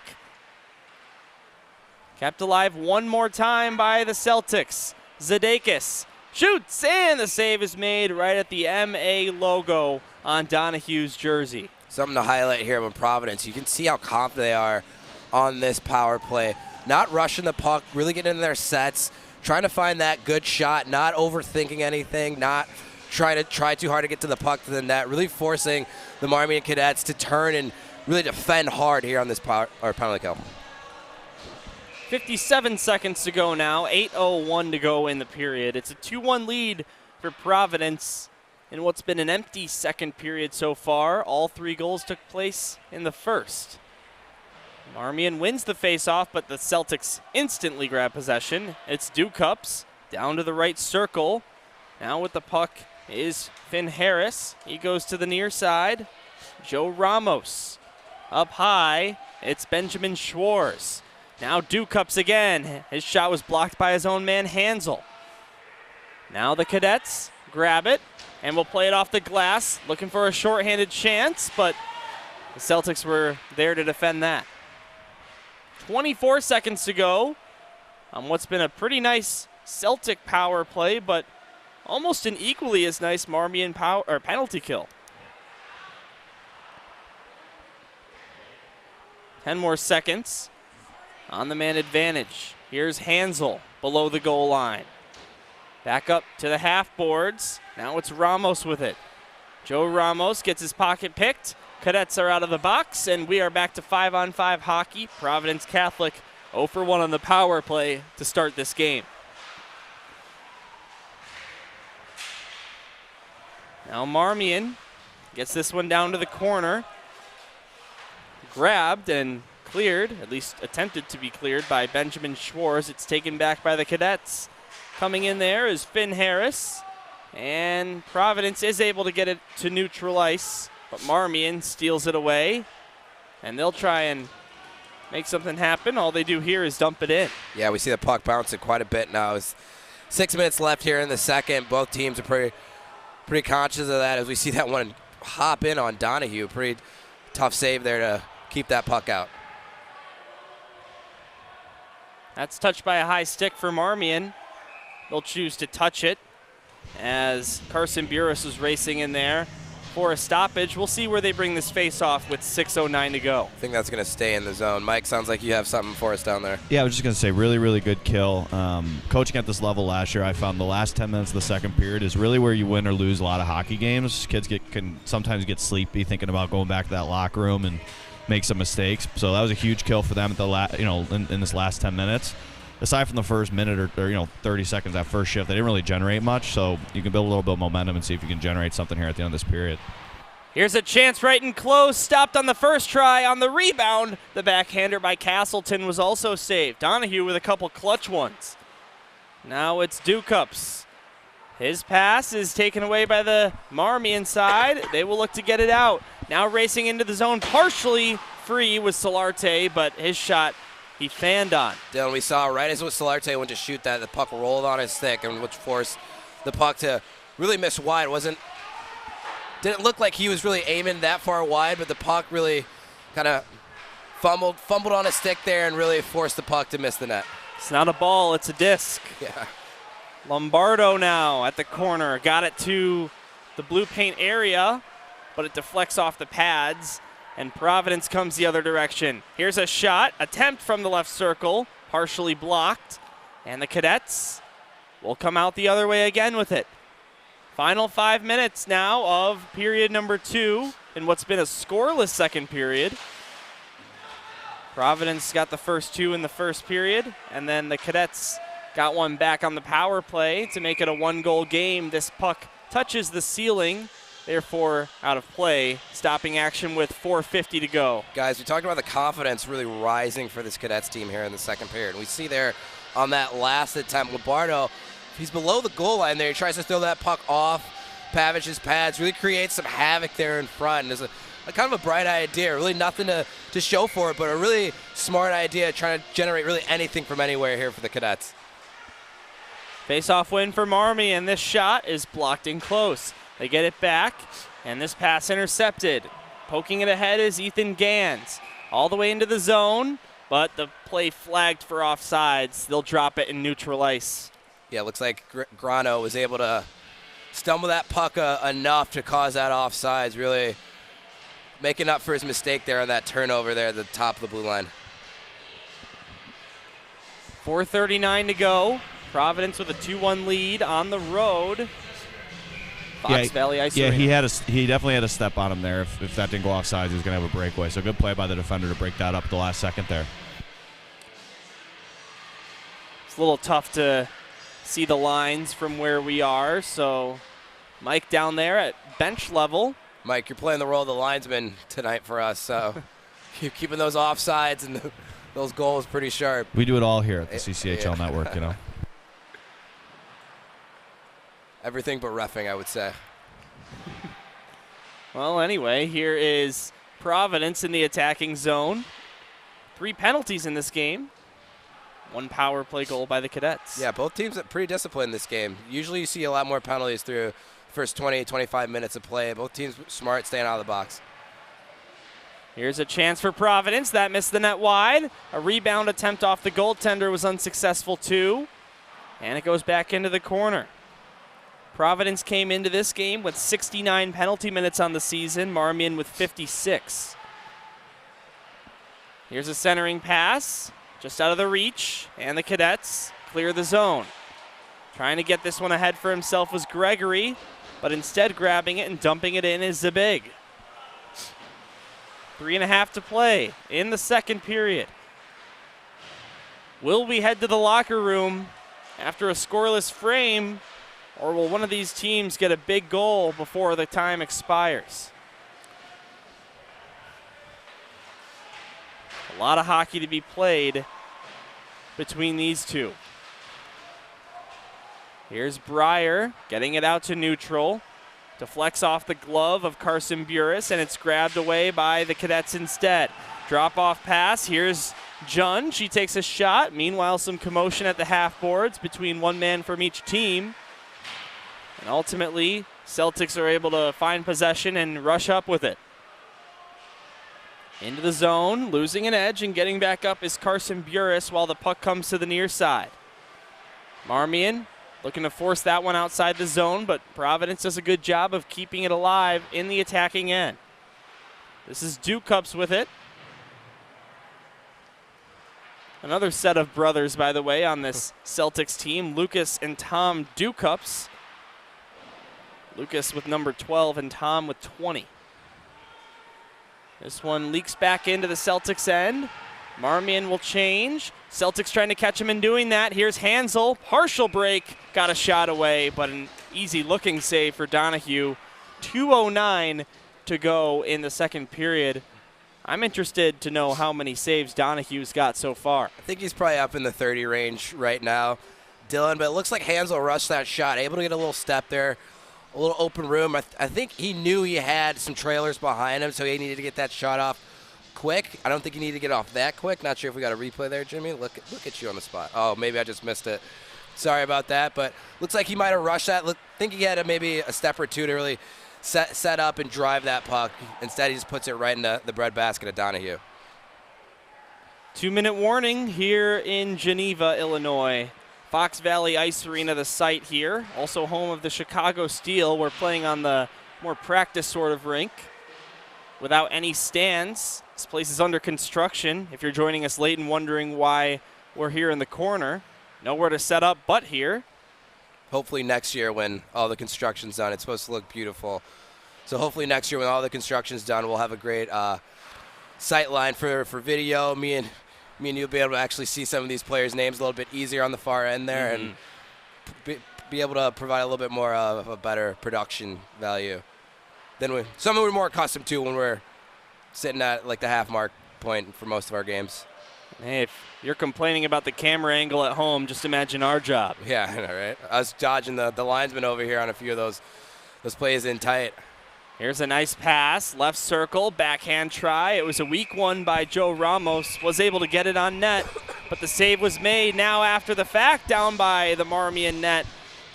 Speaker 1: Kept alive one more time by the Celtics. Zadakis shoots, and the save is made right at the MA logo on Donahue's jersey.
Speaker 4: Something to highlight here with Providence. You can see how confident they are on this power play. Not rushing the puck, really getting in their sets, trying to find that good shot, not overthinking anything, not trying to try too hard to get to the puck to the net, really forcing the Marmion Cadets to turn and really defend hard here on this penalty kill.
Speaker 1: 57 seconds to go now, 8:01 to go in the period. It's a 2-1 lead for Providence. in what's been an empty second period so far. All 3 goals took place in the first. Marmion wins the face-off, but the Celtics instantly grab possession. It's Dewcups down to the right circle. Now with the puck is Finn Harris. He goes to the near side. Joe Ramos up high. It's Benjamin Schwartz. Now Dewcups again. His shot was blocked by his own man, Hansel. Now the Cadets grab it and will play it off the glass, looking for a shorthanded chance, but the Celtics were there to defend that. 24 seconds to go on what's been a pretty nice Celtic power play, but almost an equally as nice Marmion penalty kill. 10 more seconds on the man advantage. Here's Hansel below the goal line. Back up to the half boards. Now it's Ramos with it. Joe Ramos gets his pocket picked. Cadets are out of the box, and we are back to 5-on-5 hockey. Providence Catholic 0 for 1 on the power play to start this game. Now Marmion gets this one down to the corner. Grabbed and cleared, at least attempted to be cleared by Benjamin Schwartz. It's taken back by the Cadets. Coming in there is Finn Harris, and Providence is able to get it to neutral ice, but Marmion steals it away, and they'll try and make something happen. All they do here is dump it in.
Speaker 4: Yeah, we see the puck bouncing quite a bit now. It's 6 minutes left here in the second. Both teams are pretty conscious of that as we see that one hop in on Donahue. Pretty tough save there to keep that puck out.
Speaker 1: That's touched by a high stick for Marmion. They'll choose to touch it as Carson Burris is racing in there for a stoppage. We'll see where they bring this face off with 6:09 to go.
Speaker 4: I think that's going to stay in the zone. Mike, sounds like you have something for us down there.
Speaker 2: Yeah, I was just going to say, really, really good kill. Coaching at this level last year, I found the last 10 minutes of the second period is really where you win or lose a lot of hockey games. Kids can sometimes get sleepy thinking about going back to that locker room and make some mistakes. So that was a huge kill for them at the in this last 10 minutes. Aside from the first minute or 30 seconds that first shift, they didn't really generate much. So you can build a little bit of momentum and see if you can generate something here at the end of this period.
Speaker 1: Here's a chance right and close. Stopped on the first try. On the rebound, the backhander by Castleton was also saved. Donahue with a couple clutch ones. Now it's Dewcups. His pass is taken away by the Marmion side. They will look to get it out. Now racing into the zone, partially free was Solarte, but his shot he fanned on.
Speaker 4: Dylan, we saw right as Solarte went to shoot that, the puck rolled on his stick, and which forced the puck to really miss wide. Didn't look like he was really aiming that far wide, but the puck really kind of fumbled on his stick there and really forced the puck to miss the net.
Speaker 1: It's not a ball, it's a disc.
Speaker 4: Yeah.
Speaker 1: Lombardo now at the corner. Got it to the blue paint area, but it deflects off the pads, and Providence comes the other direction. Here's a shot, attempt from the left circle, partially blocked, and the Cadets will come out the other way again with it. Final 5 minutes now of period number 2 in what's been a scoreless second period. Providence got the first 2 in the first period, and then the Cadets got one back on the power play to make it a 1-goal game. This puck touches the ceiling, therefore out of play, stopping action with 4:50 to go.
Speaker 4: Guys, we talked about the confidence really rising for this Cadets team here in the second period. We see there on that last attempt, Lombardo, he's below the goal line there. He tries to throw that puck off Pavich's pads, really creates some havoc there in front. And there's a kind of a bright idea, really nothing to show for it, but a really smart idea trying to generate really anything from anywhere here for the Cadets.
Speaker 1: Face-off win for Marmion, and this shot is blocked in close. They get it back, and this pass intercepted. Poking it ahead is Ethan Gans. All the way into the zone, but the play flagged for offsides. They'll drop it in neutral ice.
Speaker 4: Yeah, it looks like Grano was able to stumble that puck enough to cause that offsides, really making up for his mistake there on that turnover there at the top of the blue line.
Speaker 1: 4:39 to go. Providence with a 2-1 lead on the road. Fox Valley Ice Arena.
Speaker 2: He definitely had a step on him there. If that didn't go offside, he was going to have a breakaway. So good play by the defender to break that up at the last second there.
Speaker 1: It's a little tough to see the lines from where we are, so Mike down there at bench level.
Speaker 4: Mike, you're playing the role of the linesman tonight for us, so you're keeping those offsides and those goals pretty sharp.
Speaker 2: We do it all here at the CCHL network, you know.
Speaker 4: Everything but reffing, I would say.
Speaker 1: Well, anyway, here is Providence in the attacking zone. 3 penalties in this game. 1 power play goal by the Cadets.
Speaker 4: Yeah, both teams are pretty disciplined this game. Usually you see a lot more penalties through the first 20, 25 minutes of play. Both teams smart, staying out of the box.
Speaker 1: Here's a chance for Providence. That missed the net wide. A rebound attempt off the goaltender was unsuccessful too. And it goes back into the corner. Providence came into this game with 69 penalty minutes on the season. Marmion with 56. Here's a centering pass. Just out of the reach. And the Cadets clear the zone. Trying to get this one ahead for himself was Gregory. But instead grabbing it and dumping it in is Zabig. 3.5 to play in the second period. Will we head to the locker room after a scoreless frame, or will one of these teams get a big goal before the time expires? A lot of hockey to be played between these two. Here's Breyer getting it out to neutral. Deflects off the glove of Carson Burris, and it's grabbed away by the Cadets instead. Drop-off pass. Here's Jun. She takes a shot. Meanwhile, some commotion at the half boards between one man from each team. And ultimately, Celtics are able to find possession and rush up with it. Into the zone, losing an edge and getting back up is Carson Burris while the puck comes to the near side. Marmion looking to force that one outside the zone, but Providence does a good job of keeping it alive in the attacking end. This is Ducups with it. Another set of brothers, by the way, on this Celtics team, Lucas and Tom Ducups. Lucas with number 12 and Tom with 20. This one leaks back into the Celtics end. Marmion will change. Celtics trying to catch him in doing that. Here's Hansel. Partial break. Got a shot away, but an easy-looking save for Donahue. 2:09 to go in the second period. I'm interested to know how many saves Donahue's got so far.
Speaker 4: I think he's probably up in the 30 range right now, Dylan, but it looks like Hansel rushed that shot, able to get a little step there, a little open room. I think he knew he had some trailers behind him, so he needed to get that shot off quick. I don't think you need to get off that quick. Not sure if we got a replay there, Jimmy. Look at you on the spot. Oh, maybe I just missed it. Sorry about that, but looks like he might have rushed that. Think he had maybe a step or two to really set up and drive that puck. Instead, he just puts it right in the breadbasket of Donahue.
Speaker 1: 2-minute warning here in Geneva, Illinois. Fox Valley Ice Arena, the site here. Also home of the Chicago Steel. We're playing on the more practice sort of rink without any stands. This place is under construction. If you're joining us late and wondering why we're here in the corner, nowhere to set up but here.
Speaker 4: Hopefully next year when all the construction's done, it's supposed to look beautiful. So hopefully next year when all the construction's done, we'll have a great sight line for video. Me and you'll be able to actually see some of these players' names a little bit easier on the far end there, and be able to provide a little bit more of a better production value than something we're more accustomed to when we're sitting at like the half mark point for most of our games.
Speaker 1: Hey, if you're complaining about the camera angle at home, just imagine our job.
Speaker 4: Yeah, I know, right? I was dodging the linesman over here on a few of those plays in tight.
Speaker 1: Here's a nice pass, left circle, backhand try. It was a weak one by Joe Ramos, was able to get it on net, but the save was made now after the fact down by the Marmion net.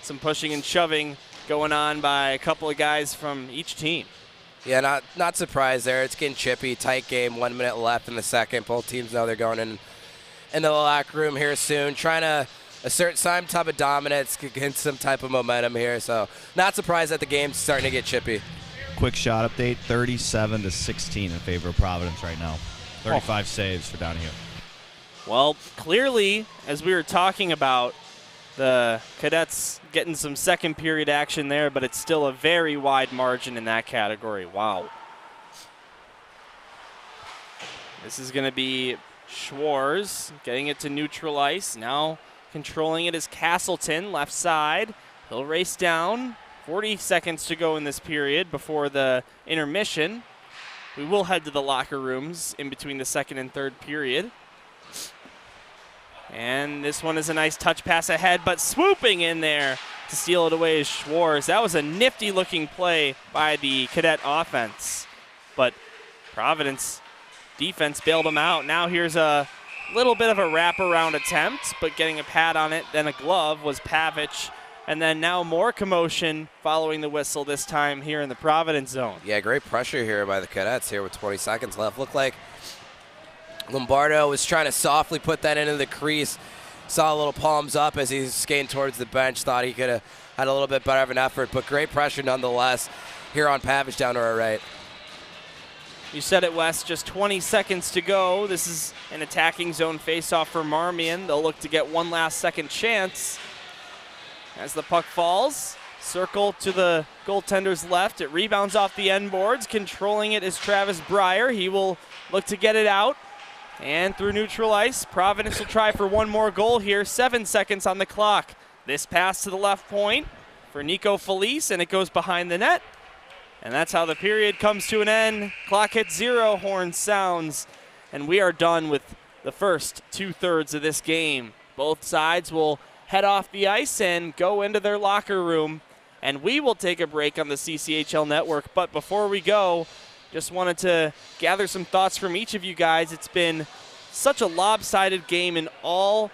Speaker 1: Some pushing and shoving going on by a couple of guys from each team.
Speaker 4: Yeah, not surprised there. It's getting chippy, tight game, 1 minute left in the second. Both teams know they're going into the locker room here soon, trying to assert some type of dominance, get some type of momentum here. So not surprised that the game's starting to get chippy.
Speaker 2: Quick shot update, 37-16 in favor of Providence right now. 35 saves for Donahue.
Speaker 1: Well, clearly, as we were talking about, the Cadets getting some second period action there, but it's still a very wide margin in that category. Wow. This is going to be Schwarz getting it to neutral ice. Now controlling it is Castleton, left side. He'll race down, 40 seconds to go in this period before the intermission. We will head to the locker rooms in between the second and third period. And this one is a nice touch pass ahead, but swooping in there to steal it away is Schwartz. That was a nifty-looking play by the Cadet offense, but Providence defense bailed him out. Now here's a little bit of a wraparound attempt, but getting a pad on it, then a glove was Pavic. And then now more commotion following the whistle, this time here in the Providence zone.
Speaker 4: Yeah, great pressure here by the Cadets here with 20 seconds left. Looked like Lombardo was trying to softly put that into the crease. Saw a little palms up as he's skating towards the bench. Thought he could have had a little bit better of an effort, but great pressure nonetheless here on Pavic down to our right.
Speaker 1: You said it, Wes, just 20 seconds to go. This is an attacking zone faceoff for Marmion. They'll look to get one last second chance. As the puck falls, circle to the goaltender's left. It rebounds off the end boards. Controlling it is Travis Breyer. He will look to get it out. And through neutral ice, Providence will try for one more goal here. 7 seconds on the clock. This pass to the left point for Nico Felice, and it goes behind the net. And that's how the period comes to an end. Clock hits 0, horn sounds, and we are done with the first 2/3 of this game. Both sides will head off the ice and go into their locker room, and we will take a break on the CCHL network. But before we go, just wanted to gather some thoughts from each of you guys. It's been such a lopsided game in all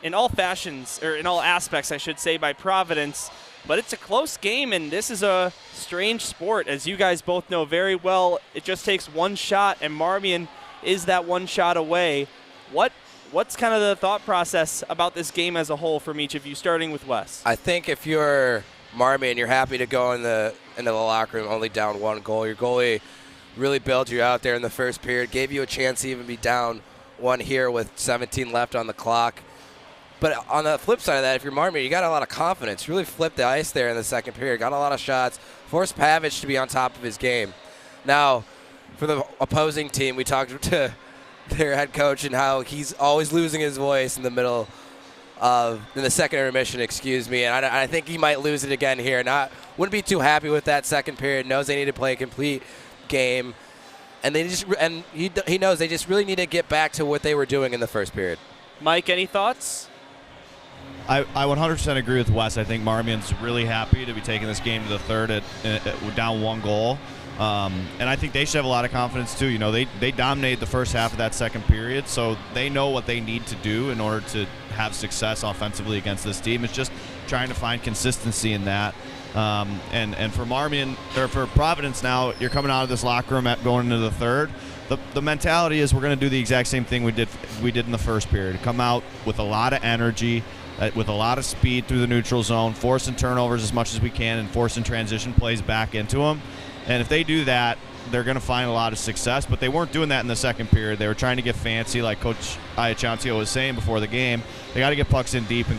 Speaker 1: aspects, I should say, by Providence. But it's a close game, and this is a strange sport. As you guys both know very well, it just takes one shot, and Marmion is that one shot away. What's kind of the thought process about this game as a whole from each of you, starting with Wes?
Speaker 4: I think if you're Marmion, you're happy to go into the locker room only down 1 goal. Your goalie really bailed you out there in the first period, gave you a chance to even be down 1 here with 17 left on the clock. But on the flip side of that, if you're Marmion, you got a lot of confidence. You really flipped the ice there in the second period, got a lot of shots, forced Pavic to be on top of his game. Now, for the opposing team, we talked to their head coach and how he's always losing his voice in the middle of in the second intermission, and I think he might lose it again here. Wouldn't be too happy with that second period. Knows they need to play a complete game, and he knows they just really need to get back to what they were doing in the first period.
Speaker 1: Mike, any thoughts?
Speaker 2: I 100% agree with Wes. I think Marmion's really happy to be taking this game to the third at down 1 goal. And I think they should have a lot of confidence too. You know, they dominated the first half of that second period, so they know what they need to do in order to have success offensively against this team. It's just trying to find consistency in that. And for Marmion, or for Providence now, you're coming out of this locker room going into the third. The mentality is we're going to do the exact same thing we did in the first period. Come out with a lot of energy, with a lot of speed through the neutral zone, forcing turnovers as much as we can, and forcing transition plays back into them. And if they do that, they're going to find a lot of success. But they weren't doing that in the second period. They were trying to get fancy, like Coach Iachancio was saying before the game. They got to get pucks in deep and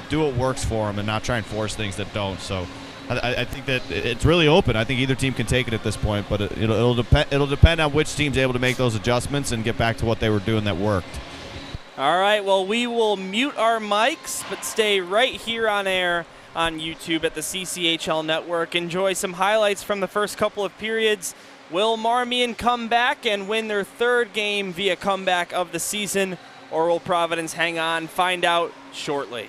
Speaker 2: do what works for them and not try and force things that don't. So I think that it's really open. I think either team can take it at this point, but it'll depend on which team's able to make those adjustments and get back to what they were doing that worked.
Speaker 1: All right, well, we will mute our mics, but stay right here on air on YouTube at the CCHL Network. Enjoy some highlights from the first couple of periods. Will Marmion come back and win their third game via comeback of the season, or will Providence hang on? Find out shortly.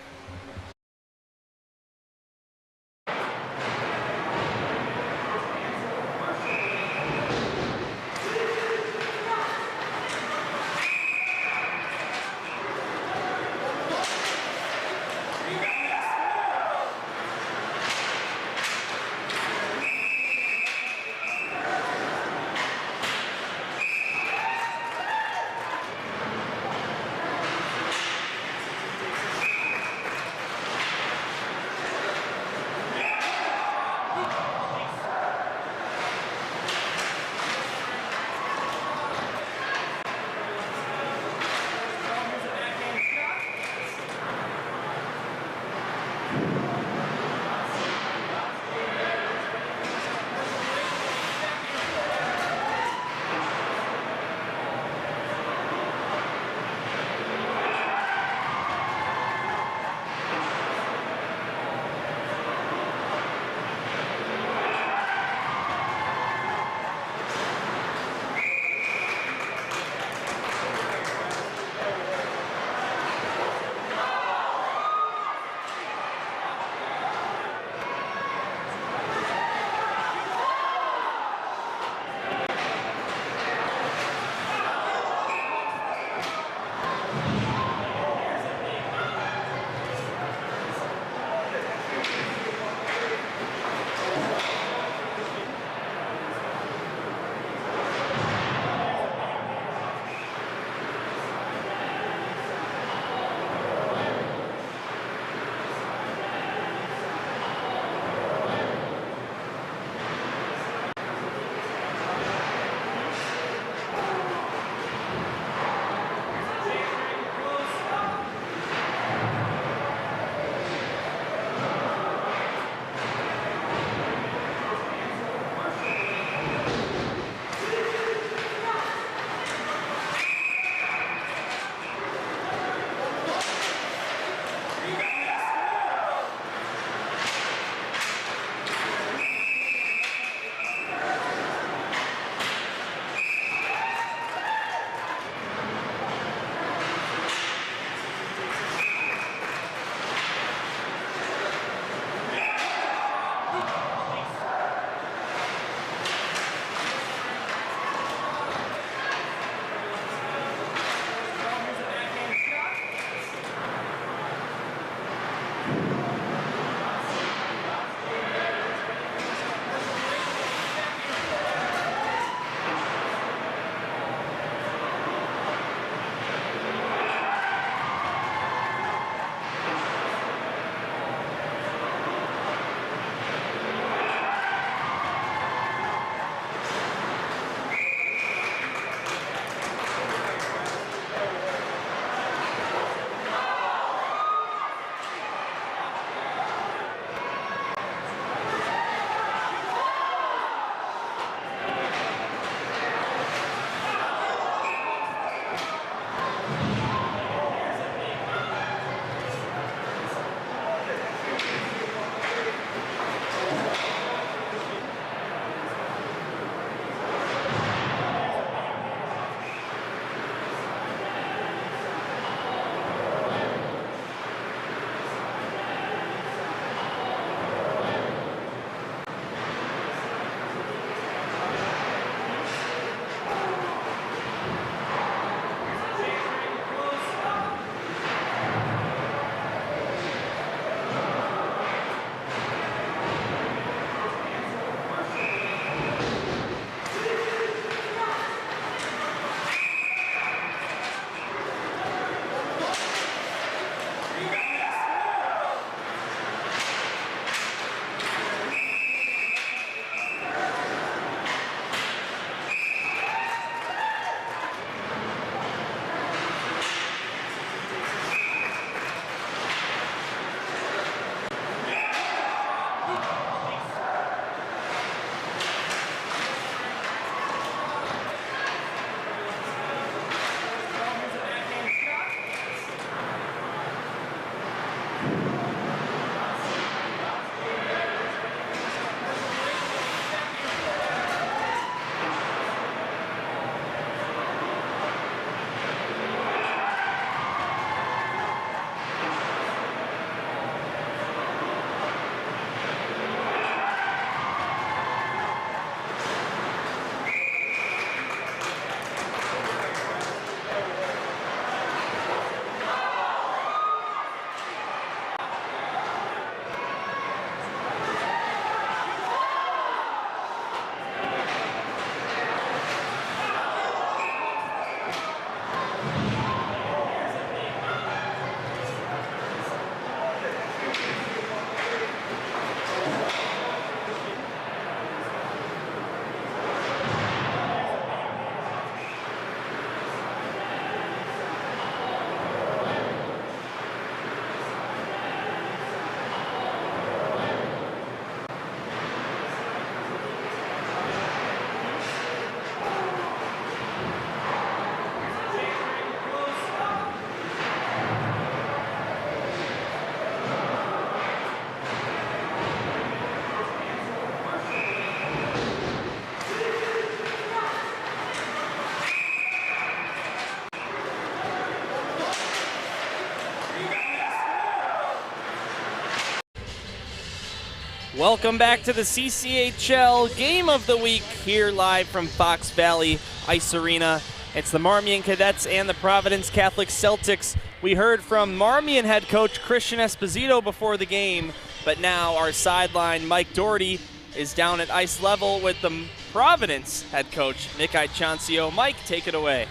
Speaker 1: Welcome back to the CCHL Game of the Week here live from Fox Valley Ice Arena. It's the Marmion Cadets and the Providence Catholic Celtics. We heard from Marmion head coach Christian Esposito before the game, but now our sideline Mike Doherty is down at ice level with the Providence head coach Nick Icancio. Mike, take it away.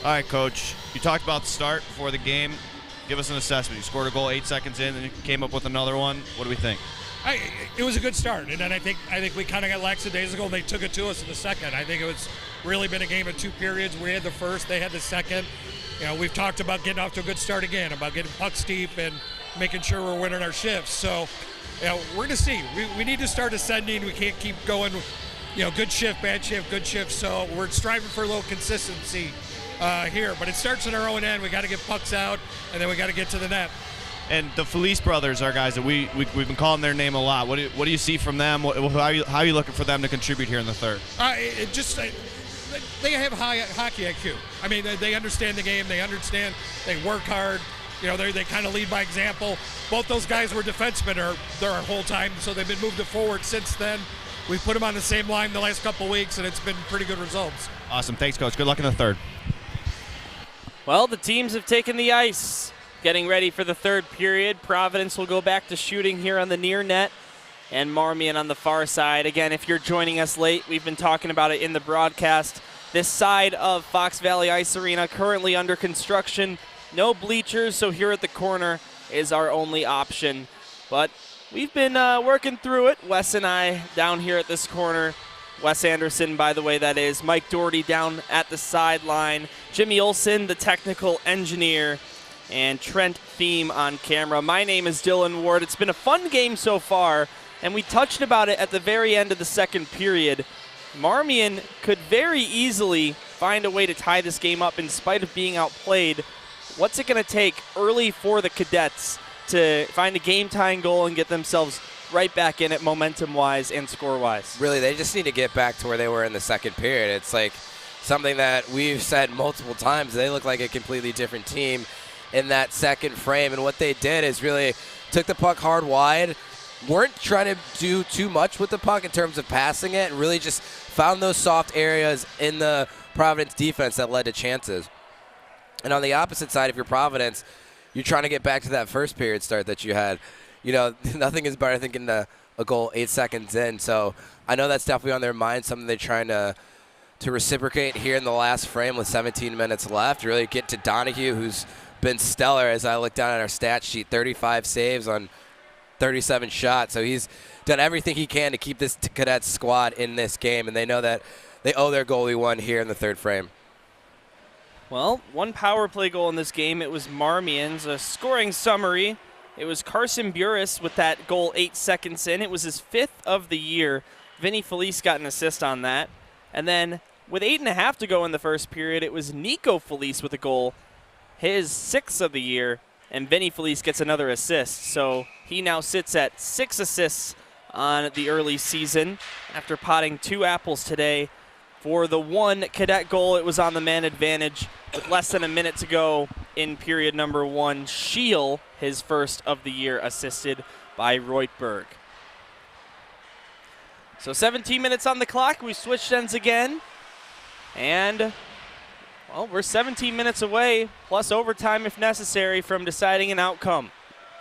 Speaker 2: All right, Coach. You talked about the start before the game. Give us an assessment. You scored a goal 8 seconds in, and you came up with another one. What do we think?
Speaker 5: It was a good start, and then I think we kind of got lackadaisical, and they took it to us in the second. I think it was really been a game of 2 periods. We had the first, they had the second. You know, we've talked about getting off to a good start again, about getting pucks deep and making sure we're winning our shifts. So, you know, we're going to see. We need to start ascending. We can't keep going, you know, good shift, bad shift, good shift. So we're striving for a little consistency here. But it starts in our own end. We got to get pucks out, and then we got to get to the net.
Speaker 2: And the Felice brothers are guys that we've been calling their name a lot. What do you see from them? How are you looking for them to contribute here in the third?
Speaker 5: They have high hockey IQ. I mean, they understand the game. They understand. They work hard. You know, they kind of lead by example. Both those guys were defensemen their whole time, so they've been moved to forward since then. We've put them on the same line the last couple weeks, and it's been pretty good results.
Speaker 2: Awesome. Thanks, Coach. Good luck in the third.
Speaker 1: Well, the teams have taken the ice. Getting ready for the third period. Providence will go back to shooting here on the near net, and Marmion on the far side. Again, if you're joining us late, we've been talking about it in the broadcast. This side of Fox Valley Ice Arena currently under construction. No bleachers, so here at the corner is our only option. But we've been working through it. Wes and I down here at this corner. Wes Anderson, by the way, that is. Mike Doherty down at the sideline. Jimmy Olson, the technical engineer. And Trent Thiem on camera. My name is Dylan Ward. It's been a fun game so far, and we touched about it at the very end of the second period. Marmion could very easily find a way to tie this game up in spite of being outplayed. What's it going to take early for the Cadets to find a game-tying goal and get themselves right back in it momentum-wise and score-wise?
Speaker 4: Really, they just need to get back to where they were in the second period. It's like something that we've said multiple times. They look like a completely different team in that second frame, and what they did is really took the puck hard wide, weren't trying to do too much with the puck in terms of passing it, and really just found those soft areas in the Providence defense that led to chances. And on the opposite side, if you're Providence, you're trying to get back to that first period start that you had. You know, nothing is better than getting a goal 8 seconds in, so I know that's definitely on their mind, something they're trying to reciprocate here in the last frame with 17 minutes left, really get to Donahue, who's been stellar as I look down at our stat sheet. 35 saves on 37 shots. So he's done everything he can to keep this Cadets squad in this game, and they know that they owe their goalie one here in the third frame.
Speaker 1: Well, one power play goal in this game. It was Marmion's. A scoring summary. It was Carson Burris with that goal 8 seconds in. It was his 5th of the year. Vinny Felice got an assist on that. And then with 8.5 to go in the first period, it was Nico Felice with a goal, his 6th of the year, and Vinny Felice gets another assist. So he now sits at 6 assists on the early season after potting 2 apples today. For the one Cadet goal, it was on the man advantage with less than a minute to go in period number 1. Scheel, his 1st of the year, assisted by Reutberg. So 17 minutes on the clock. We switched ends again. And well, we're 17 minutes away, plus overtime if necessary, from deciding an outcome.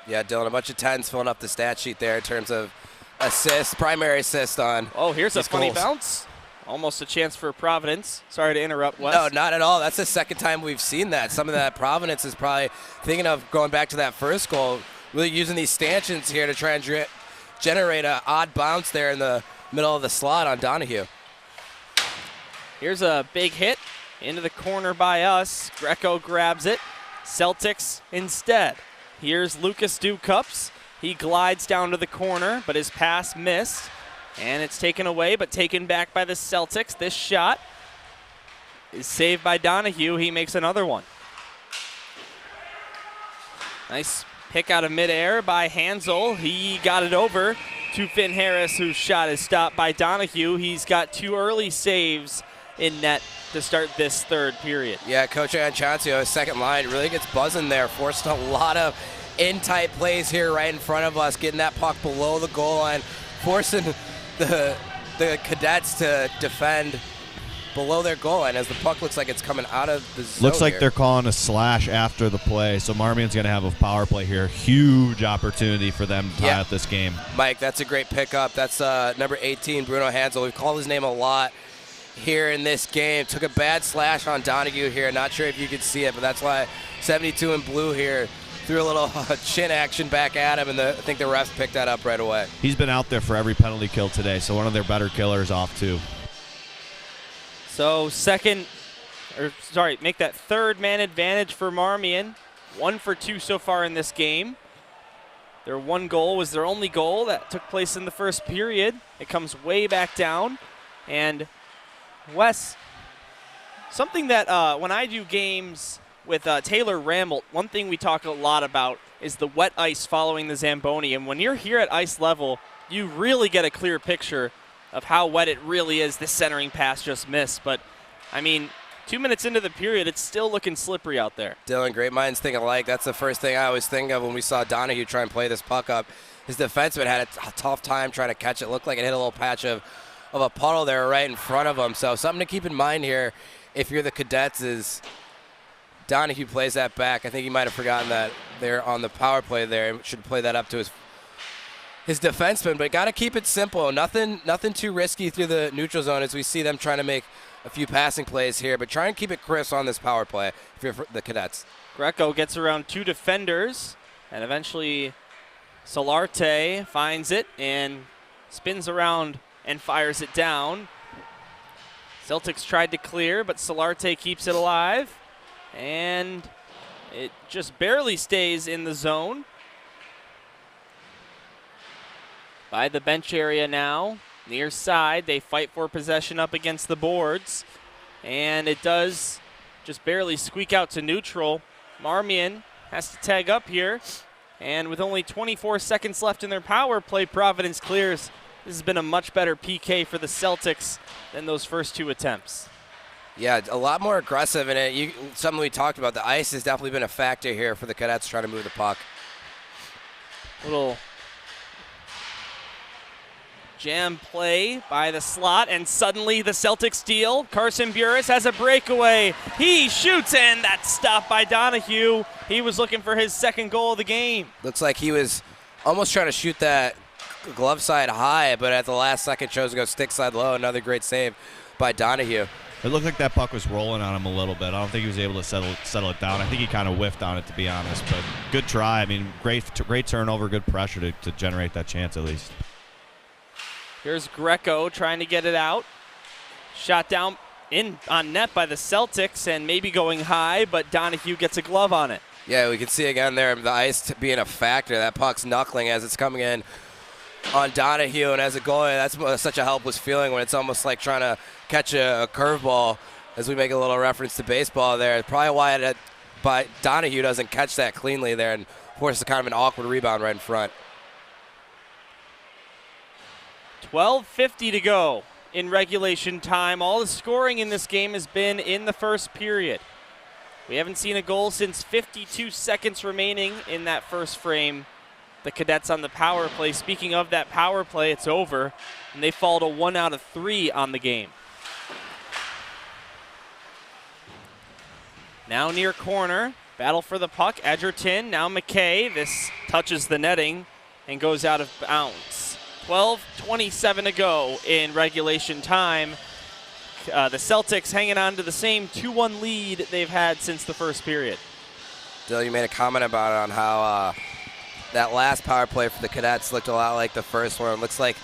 Speaker 4: Yeah, Dylan, a bunch of 10s filling up the stat sheet there in terms of assists, primary assist on.
Speaker 1: Oh, here's a funny
Speaker 4: goals.
Speaker 1: bounce. Almost a chance for Providence. Sorry to interrupt, Wes.
Speaker 4: No, not at all. That's the second time we've seen that. Some of that Providence is probably thinking of going back to that first goal, really using these stanchions here to try and generate an odd bounce there in the middle of the slot on Donahue.
Speaker 1: Here's a big hit into the corner by us. Greco grabs it. Celtics instead. Here's Lucas Ducups. He glides down to the corner, but his pass missed. And it's taken away, but taken back by the Celtics. This shot is saved by Donahue. He makes another one. Nice pick out of midair by Hansel. He got it over to Finn Harris, whose shot is stopped by Donahue. He's got 2 early saves in net to start this third period.
Speaker 4: Yeah, Coach Icancio, his second line, really gets buzzing there, forced a lot of in-tight plays here right in front of us, getting that puck below the goal line, forcing the Cadets to defend below their goal line as the puck looks like it's coming out of the zone.
Speaker 2: Looks like
Speaker 4: here.
Speaker 2: they're calling a slash after the play, so Marmion's going to have a power play here. Huge opportunity for them to tie up this game.
Speaker 4: Mike, that's a great pickup. That's number 18, Bruno Hansel. We've called his name a lot here in this game. Took a bad slash on Donahue here. Not sure if you could see it, but that's why 72 in blue here threw a little chin action back at him, and I think the refs picked that up right away.
Speaker 2: He's been out there for every penalty kill today, so one of their better killers off too.
Speaker 1: So make that third man advantage for Marmion. 1 for 2 so far in this game. Their one goal was their only goal that took place in the first period. It comes way back down. And Wes, something that when I do games with Taylor Rambolt, one thing we talk a lot about is the wet ice following the Zamboni. And when you're here at ice level, you really get a clear picture of how wet it really is. This centering pass just missed. But, I mean, 2 minutes into the period, it's still looking slippery out there.
Speaker 4: Dylan, great minds think alike. That's the first thing I always think of when we saw Donahue try and play this puck up. His defenseman had a tough time trying to catch it. Looked like it hit a little patch of a puddle there right in front of him. So something to keep in mind here if you're the Cadets is Donahue plays that back. I think he might have forgotten that they're on the power play there. Should play that up to his defenseman, but got to keep it simple. Nothing too risky through the neutral zone as we see them trying to make a few passing plays here, but try and keep it crisp on this power play if you're the Cadets.
Speaker 1: Greco gets around 2 defenders, and eventually Solarte finds it and spins around and fires it down. Celtics tried to clear, but Solarte keeps it alive, and it just barely stays in the zone. By the bench area now, near side, they fight for possession up against the boards, and it does just barely squeak out to neutral. Marmion has to tag up here, and with only 24 seconds left in their power play, Providence clears. This has been a much better PK for the Celtics than those first 2 attempts.
Speaker 4: Yeah, a lot more aggressive in it. Something we talked about, the ice has definitely been a factor here for the Cadets trying to move the puck.
Speaker 1: Little jam play by the slot, and suddenly the Celtics steal. Carson Burris has a breakaway. He shoots, and that's stopped by Donahue. He was looking for his second goal of the game.
Speaker 4: Looks like he was almost trying to shoot that glove side high, but at the last second chose to go stick side low. Another great save by Donahue.
Speaker 2: It looked like that puck was rolling on him a little bit. I don't think he was able to settle it down. I think he kind of whiffed on it, to be honest, but good try. I mean, great turnover, good pressure to generate that chance at least.
Speaker 1: Here's Greco trying to get it out. Shot down in on net by the Celtics and maybe going high, but Donahue gets a glove on it.
Speaker 4: Yeah, we can see again there the ice being a factor. That puck's knuckling as it's coming in on Donahue, and as a goalie, that's such a helpless feeling when it's almost like trying to catch a curveball, as we make a little reference to baseball there. Probably why Donahue doesn't catch that cleanly there and forces kind of an awkward rebound right in front.
Speaker 1: 12:50 to go in regulation time. All the scoring in this game has been in the first period. We haven't seen a goal since 52 seconds remaining in that first frame. The Cadets on the power play. Speaking of that power play, it's over, and they fall to 1 out of 3 on the game. Now near corner, battle for the puck. Edgerton, now McKay. This touches the netting and goes out of bounds. 12:27 to go in regulation time. The Celtics hanging on to the same 2-1 lead they've had since the first period.
Speaker 4: Dill, you made a comment about it on how that last power play for the Cadets looked a lot like the first one. It looks like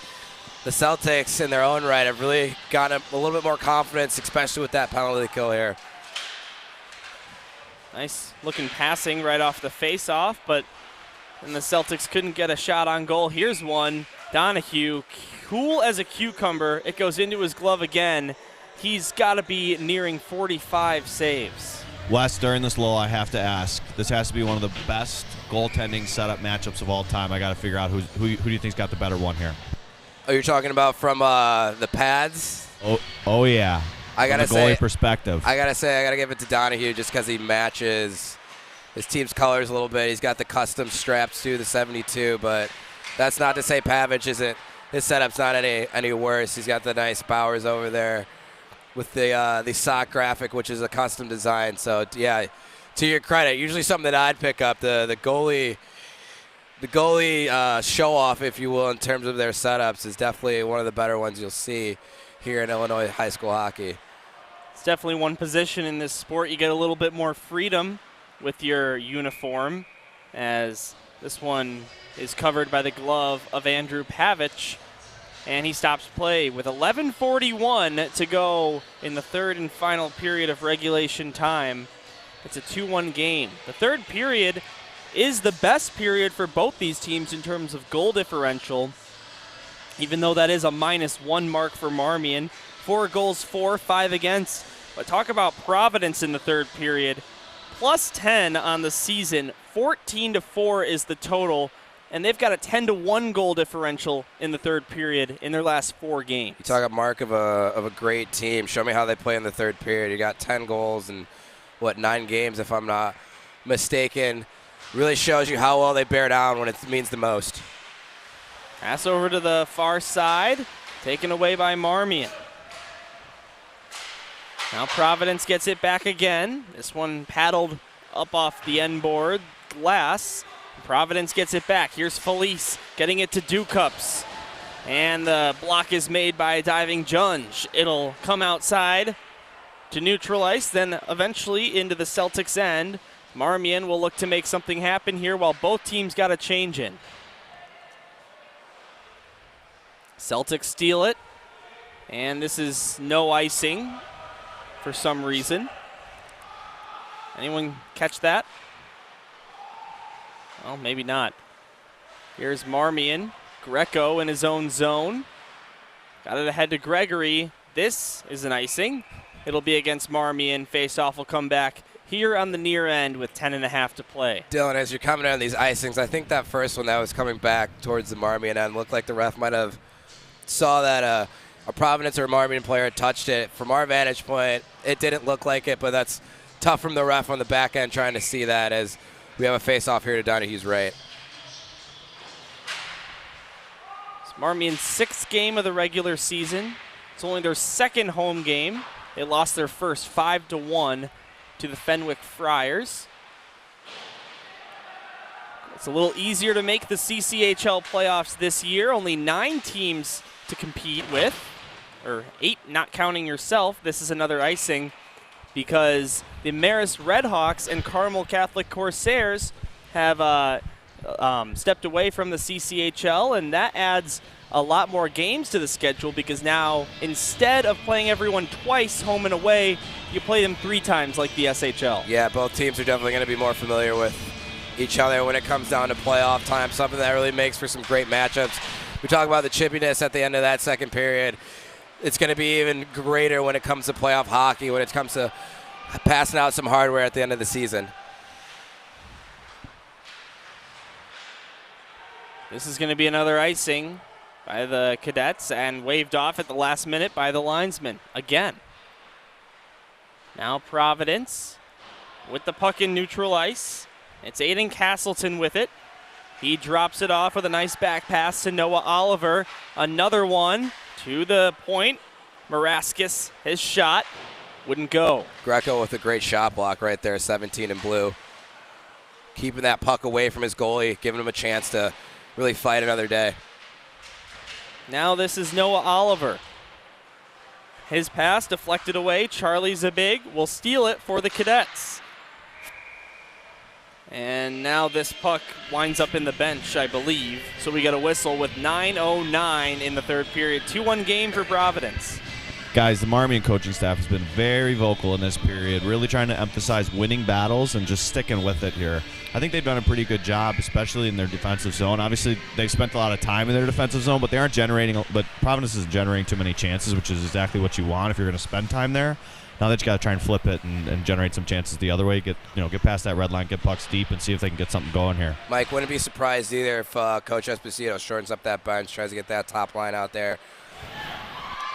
Speaker 4: the Celtics in their own right have really gotten a little bit more confidence, especially with that penalty kill here.
Speaker 1: Nice looking passing right off the face-off, but then the Celtics couldn't get a shot on goal. Here's one. Donahue, cool as a cucumber. It goes into his glove again. He's got to be nearing 45 saves.
Speaker 2: Wes, during this lull, I have to ask, this has to be one of the best goaltending setup matchups of all time. I got to figure out who do you think's got the better one here?
Speaker 4: Oh, you're talking about from the pads?
Speaker 2: Oh yeah.
Speaker 4: I gotta
Speaker 2: from a goalie
Speaker 4: say,
Speaker 2: perspective.
Speaker 4: I gotta give it to Donahue just because he matches his team's colors a little bit. He's got the custom straps too, the 72, but that's not to say Pavic isn't his setup's not any worse. He's got the nice Bowers over there with the sock graphic, which is a custom design. So yeah, to your credit, usually something that I'd pick up, the goalie show off, if you will, in terms of their setups is definitely one of the better ones you'll see here in Illinois high school hockey.
Speaker 1: It's definitely one position in this sport you get a little bit more freedom with your uniform, as this one is covered by the glove of Andrew Pavich, and he stops play with 11:41 to go in the third and final period of regulation time. It's a 2-1 game. The third period is the best period for both these teams in terms of goal differential, even though that is a -1 mark for Marmion. 4 goals for, 5 against. But talk about Providence in the third period. +10 on the season, 14-4 is the total, and they've got a 10-1 goal differential in the third period in their last 4 games.
Speaker 4: You talk about Mark of a great team. Show me how they play in the third period. You got 10 goals in, 9 games, if I'm not mistaken. Really shows you how well they bear down when it means the most.
Speaker 1: Pass over to the far side, taken away by Marmion. Now Providence gets it back again. This one paddled up off the end board glass. Providence gets it back. Here's Felice getting it to Ducups. And the block is made by a diving Junge. It'll come outside to neutral ice, then eventually into the Celtics' end. Marmion will look to make something happen here while both teams got a change in. Celtics steal it. And this is no icing for some reason. Anyone catch that? Well, maybe not. Here's Marmion. Greco in his own zone. Got it ahead to Gregory. This is an icing. It'll be against Marmion. Face-off will come back here on the near end with 10.5 to play.
Speaker 4: Dylan, as you're coming on these icings, I think that first one that was coming back towards the Marmion end looked like the ref might have saw that a Providence or a Marmion player had touched it. From our vantage point, it didn't look like it, but that's tough from the ref on the back end trying to see that, as we have a face-off here to Donahue's right.
Speaker 1: It's Marmion's 6th game of the regular season. It's only their 2nd home game. They lost their first 5-1 to the Fenwick Friars. It's a little easier to make the CCHL playoffs this year. Only 9 teams to compete with, or 8 not counting yourself. This is another icing because the Marist Redhawks and Carmel Catholic Corsairs have stepped away from the CCHL, and that adds a lot more games to the schedule because now instead of playing everyone twice home and away, you play them 3 times like the SHL.
Speaker 4: Yeah, both teams are definitely going to be more familiar with each other when it comes down to playoff time, something that really makes for some great matchups. We talk about the chippiness at the end of that second period. It's going to be even greater when it comes to playoff hockey, when it comes to passing out some hardware at the end of the season.
Speaker 1: This is going to be another icing by the Cadets and waved off at the last minute by the linesman again. Now Providence with the puck in neutral ice. It's Aiden Castleton with it. He drops it off with a nice back pass to Noah Oliver. Another one to the point. Maraskis, his shot, wouldn't go.
Speaker 4: Greco with a great shot block right there, 17 in blue. Keeping that puck away from his goalie, giving him a chance to really fight another day.
Speaker 1: Now this is Noah Oliver. His pass deflected away. Charlie Zabig will steal it for the Cadets. And now this puck winds up in the bench, I believe. So we got a whistle with 9:09 in the third period. 2-1 game for Providence.
Speaker 2: Guys, the Marmion coaching staff has been very vocal in this period, really trying to emphasize winning battles and just sticking with it here. I think they've done a pretty good job, especially in their defensive zone. Obviously, they've spent a lot of time in their defensive zone, but they aren't generating. But Providence isn't generating too many chances, which is exactly what you want if you're going to spend time there. Now they just got to try and flip it and generate some chances the other way. Get past that red line, get pucks deep, and see if they can get something going here.
Speaker 4: Mike, wouldn't be surprised either if Coach Esposito shortens up that bench, tries to get that top line out there.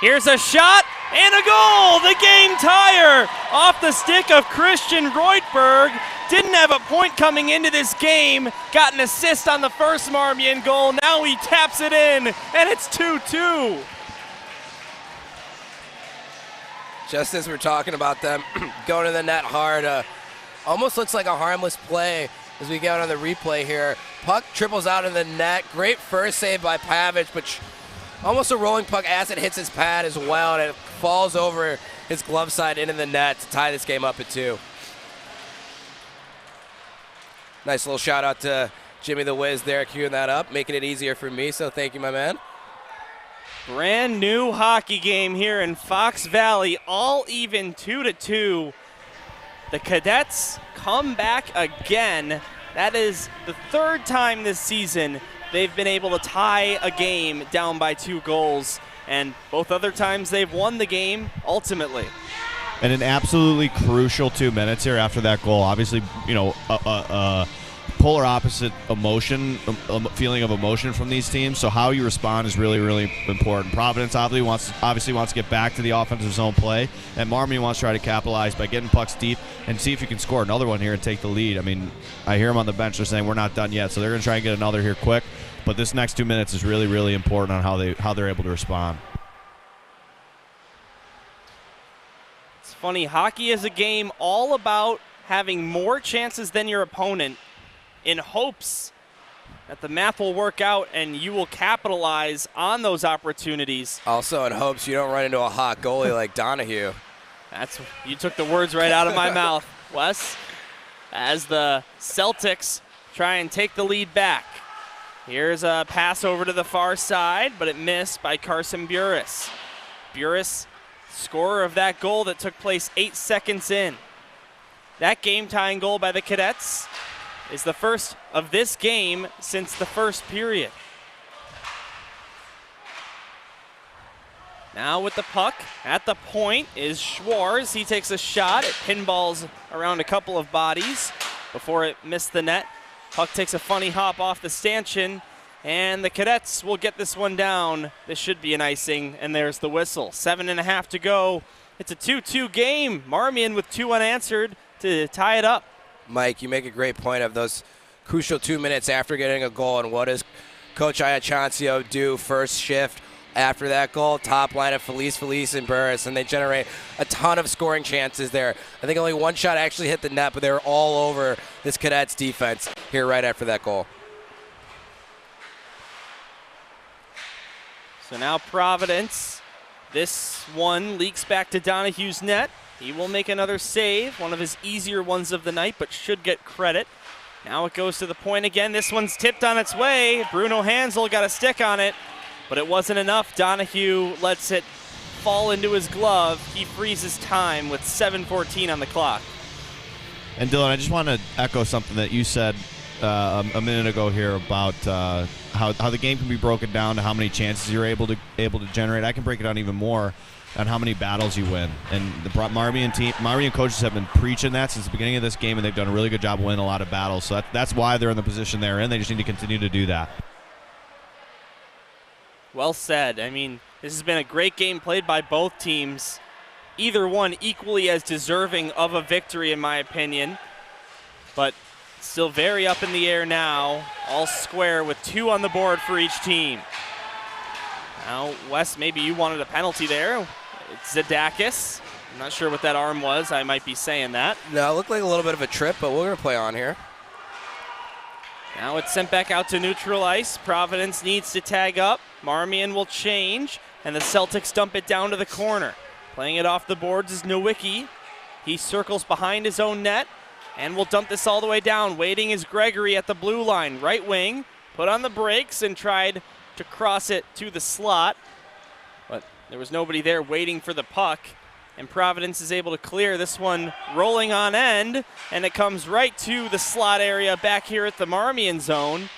Speaker 1: Here's a shot and a goal. The game tire off the stick of Christian Reutberg. Didn't have a point coming into this game. Got an assist on the first Marmion goal. Now he taps it in, and it's 2-2.
Speaker 4: Just as we're talking about them going to the net hard, almost looks like a harmless play as we get on the replay here. Puck triples out in the net. Great first save by Pavic, but almost a rolling puck as it hits his pad as well, and it falls over his glove side into the net to tie this game up at 2. Nice little shout out to Jimmy the Wiz there, queuing that up, making it easier for me, so thank you, my man.
Speaker 1: Brand new hockey game here in Fox Valley, all even 2-2. The Cadets come back again. That is the 3rd time this season they've been able to tie a game down by 2 goals, and both other times they've won the game ultimately.
Speaker 2: And an absolutely crucial 2 minutes here after that goal. Obviously, you know, polar opposite emotion, feeling of emotion from these teams. So how you respond is really, really important. Providence obviously wants to get back to the offensive zone play, and Marmion wants to try to capitalize by getting pucks deep and see if you can score another one here and take the lead. I mean, I hear them on the bench. They're saying we're not done yet, so they're going to try and get another here quick. But this next 2 minutes is really, really important on how they're able to respond.
Speaker 1: It's funny, hockey is a game all about having more chances than your opponent in hopes that the math will work out and you will capitalize on those opportunities.
Speaker 4: Also in hopes you don't run into a hot goalie like Donahue.
Speaker 1: You took the words right out of my mouth, Wes. As the Celtics try and take the lead back. Here's a pass over to the far side, but it missed by Carson Burris. Burris, scorer of that goal that took place 8 seconds in. That game-tying goal by the Cadets is the first of this game since the first period. Now with the puck at the point is Schwarz. He takes a shot. It pinballs around a couple of bodies before it missed the net. Puck takes a funny hop off the stanchion, and the Cadets will get this one down. This should be an icing, and there's the whistle. 7.5 to go. It's a 2-2 game. Marmion with 2 unanswered to tie it up.
Speaker 4: Mike, you make a great point of those crucial 2 minutes after getting a goal, and what does Coach Iachancio do first shift after that goal? Top line of Felice, and Burris, and they generate a ton of scoring chances there. I think only one shot actually hit the net, but they were all over this Cadets defense here right after that goal.
Speaker 1: So now Providence, this one leaks back to Donahue's net. He will make another save, one of his easier ones of the night, but should get credit. Now it goes to the point again. This one's tipped on its way. Bruno Hansel got a stick on it, but it wasn't enough. Donahue lets it fall into his glove. He freezes time with 7:14 on the clock.
Speaker 2: And Dylan, I just want to echo something that you said a minute ago here about how the game can be broken down to how many chances you're able to generate. I can break it down even more on how many battles you win. And the Marmion coaches have been preaching that since the beginning of this game, and they've done a really good job winning a lot of battles. So that's why they're in the position they're in. They just need to continue to do that.
Speaker 1: Well said. I mean, this has been a great game played by both teams. Either one equally as deserving of a victory, in my opinion. But still very up in the air now. All square with 2 on the board for each team. Now, Wes, maybe you wanted a penalty there. It's Zadakis. I'm not sure what that arm was. I might be saying that.
Speaker 4: No, it looked like a little bit of a trip, but we're going to play on here.
Speaker 1: Now it's sent back out to neutral ice. Providence needs to tag up. Marmion will change, and the Celtics dump it down to the corner. Playing it off the boards is Nowicki. He circles behind his own net, and will dump this all the way down. Waiting is Gregory at the blue line. Right wing, put on the brakes and tried to cross it to the slot, but there was nobody there waiting for the puck, and Providence is able to clear this one rolling on end, and it comes right to the slot area back here at the Marmion zone,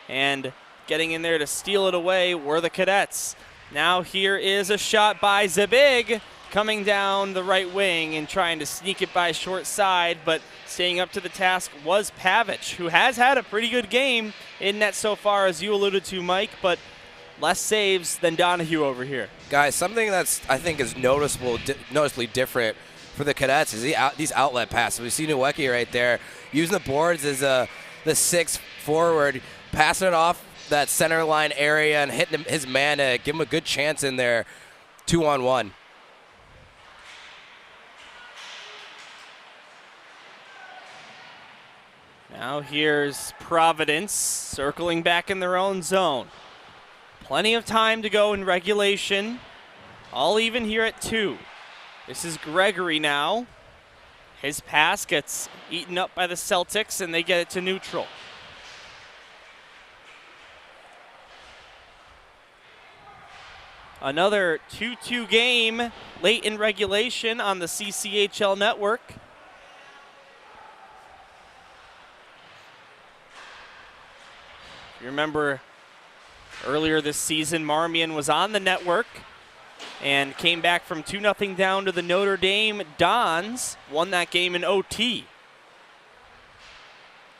Speaker 1: and getting in there to steal it away were the Cadets. Now here is a shot by Zabig coming down the right wing and trying to sneak it by short side, but staying up to the task was Pavic, who has had a pretty good game in net so far, as you alluded to, Mike, but less saves than Donahue over here.
Speaker 4: Guys, something that's I think is noticeably different for the Cadets is these outlet passes. We see Nowicki right there using the boards as the 6th forward, passing it off that center line area and hitting his man to give him a good chance in there, 2-on-1.
Speaker 1: Now here's Providence circling back in their own zone. Plenty of time to go in regulation. All even here at 2. This is Gregory now. His pass gets eaten up by the Celtics, and they get it to neutral. Another 2-2 game late in regulation on the CCHL network. You remember earlier this season, Marmion was on the network and came back from 2-0 down to the Notre Dame Dons, won that game in OT.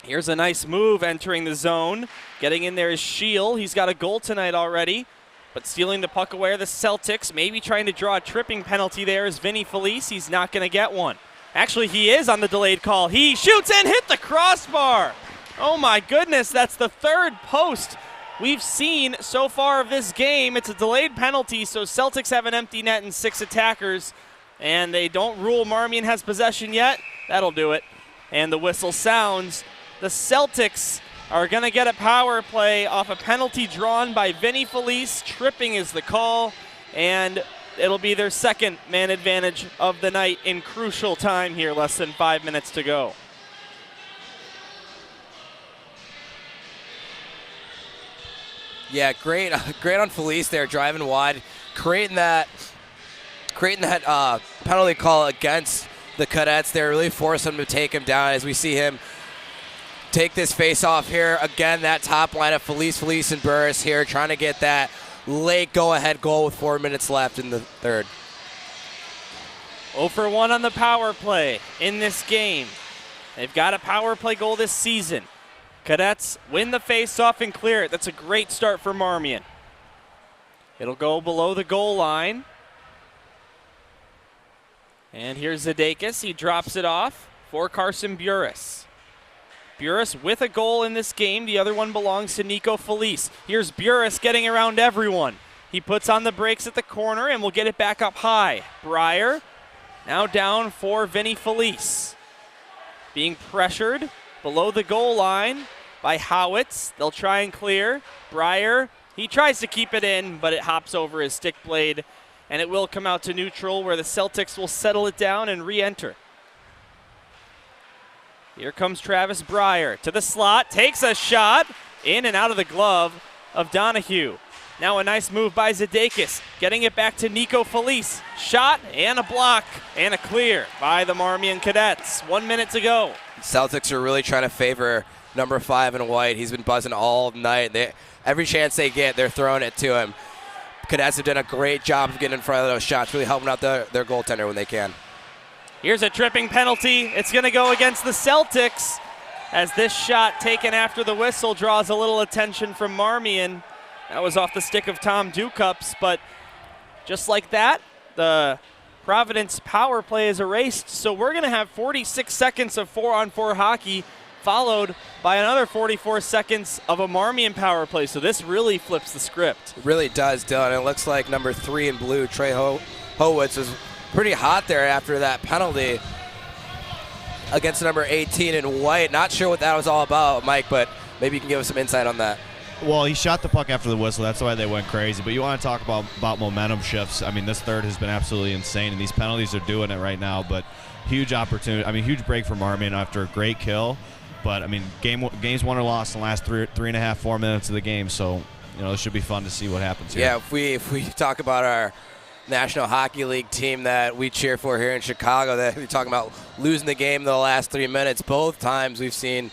Speaker 1: Here's a nice move entering the zone. Getting in there is Scheel. He's got a goal tonight already, but stealing the puck away are the Celtics. Maybe trying to draw a tripping penalty there is Vinny Felice. He's not going to get one. Actually, he is on the delayed call. He shoots and hit the crossbar. Oh my goodness, that's the 3rd post we've seen so far of this game. It's a delayed penalty, so Celtics have an empty net and 6 attackers, and they don't rule Marmion has possession yet. That'll do it. And the whistle sounds. The Celtics are going to get a power play off a penalty drawn by Vinny Felice. Tripping is the call, and it'll be their 2nd man advantage of the night in crucial time here, less than 5 minutes to go.
Speaker 4: Yeah, great on Felice there, driving wide, creating that penalty call against the Cadets there, really forced them to take him down as we see him take this face-off here. Again, that top line of Felice, and Burris here trying to get that late go-ahead goal with 4 minutes left in the 3rd.
Speaker 1: 0 for 1 on the power play in this game. They've got a power play goal this season. Cadets win the face-off and clear it. That's a great start for Marmion. It'll go below the goal line. And here's Zadakis. He drops it off for Carson Burris. Burris with a goal in this game. The other one belongs to Nico Felice. Here's Burris getting around everyone. He puts on the brakes at the corner and will get it back up high. Breyer now down for Vinny Felice. Being pressured below the goal line by Howitz. They'll try and clear. Breyer, he tries to keep it in, but it hops over his stick blade, and it will come out to neutral where the Celtics will settle it down and re-enter. Here comes Travis Breyer to the slot, takes a shot, in and out of the glove of Donahue. Now a nice move by Zadakis, getting it back to Nico Felice. Shot and a block and a clear by the Marmion Cadets. 1 minute to go.
Speaker 4: Celtics are really trying to favor number 5 in white. He's been buzzing all night. Every chance they get, they're throwing it to him. Cadets have done a great job of getting in front of those shots, really helping out their goaltender when they can.
Speaker 1: Here's a tripping penalty. It's going to go against the Celtics as this shot taken after the whistle draws a little attention from Marmion. That was off the stick of Tom Ducups, but just like that, the Providence power play is erased. So we're going to have 46 seconds of 4-on-4 hockey, followed by another 44 seconds of a Marmion power play. So this really flips the script.
Speaker 4: It really does, Dylan. It looks like number 3 in blue, Trey Howitz, was pretty hot there after that penalty against number 18 in white. Not sure what that was all about, Mike, but maybe you can give us some insight on that.
Speaker 2: Well, he shot the puck after the whistle. That's why they went crazy. But you want to talk about momentum shifts. I mean, this 3rd has been absolutely insane, and these penalties are doing it right now. But huge opportunity. I mean, huge break for Marmion after a great kill. But, I mean, games won or lost in the last 3.5, 4 minutes of the game. So, it should be fun to see what happens here.
Speaker 4: Yeah, if we talk about our National Hockey League team that we cheer for here in Chicago, that we're talking about losing the game in the last 3 minutes, both times we've seen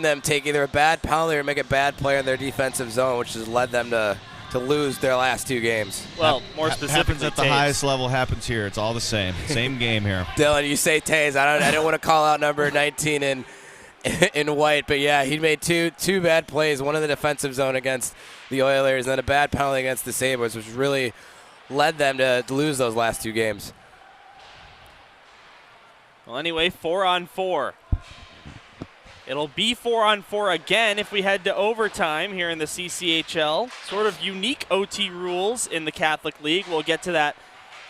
Speaker 4: them take either a bad penalty or make a bad play in their defensive zone, which has led them to lose their last 2 games.
Speaker 1: Well, more specifically,
Speaker 2: happens at the highest level, happens here. It's all the same. Same game here.
Speaker 4: Dylan, you say Taze. I didn't want to call out number 19 in in white. But, yeah, he made two bad plays, one in the defensive zone against the Oilers and then a bad penalty against the Sabres, which really led them to lose those last 2 games.
Speaker 1: Well, anyway, 4-on-4. It'll be 4-on-4 again if we head to overtime here in the CCHL. Sort of unique OT rules in the Catholic League. We'll get to that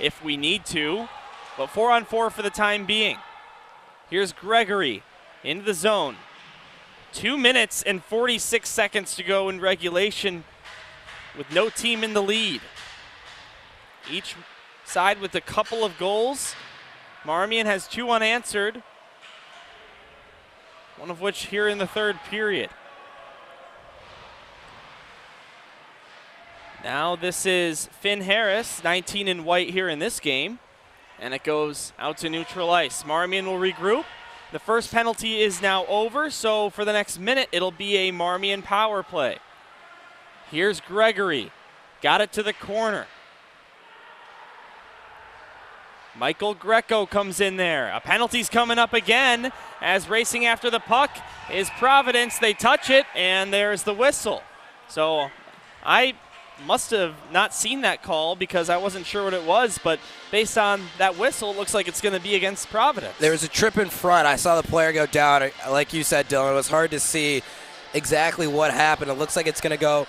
Speaker 1: if we need to. But 4-on-4 for the time being. Here's Gregory into the zone. 2 minutes and 46 seconds to go in regulation with no team in the lead. Each side with a couple of goals. Marmion has 2 unanswered, one of which here in the 3rd period. Now this is Finn Harris, 19 in white here in this game, and it goes out to neutral ice. Marmion will regroup. The first penalty is now over, so for the next minute it'll be a Marmion power play. Here's Gregory, got it to the corner. Michael Greco comes in there. A penalty's coming up again as racing after the puck is Providence. They touch it, and there's the whistle. So I must have not seen that call because I wasn't sure what it was, but based on that whistle, it looks like it's going to be against Providence.
Speaker 4: There was a trip in front. I saw the player go down. Like you said, Dylan, it was hard to see exactly what happened. It looks like it's going to go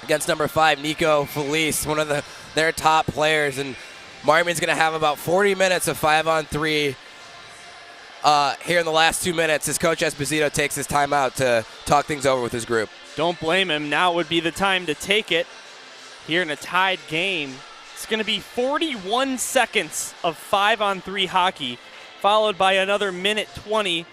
Speaker 4: against number 5, Nico Felice, one of their top players, and Marmion's going to have about 40 minutes of 5-on-3 here in the last 2 minutes as Coach Esposito takes his time out to talk things over with his group.
Speaker 1: Don't blame him. Now would be the time to take it here in a tied game. It's going to be 41 seconds of 5-on-3 hockey, followed by another minute 20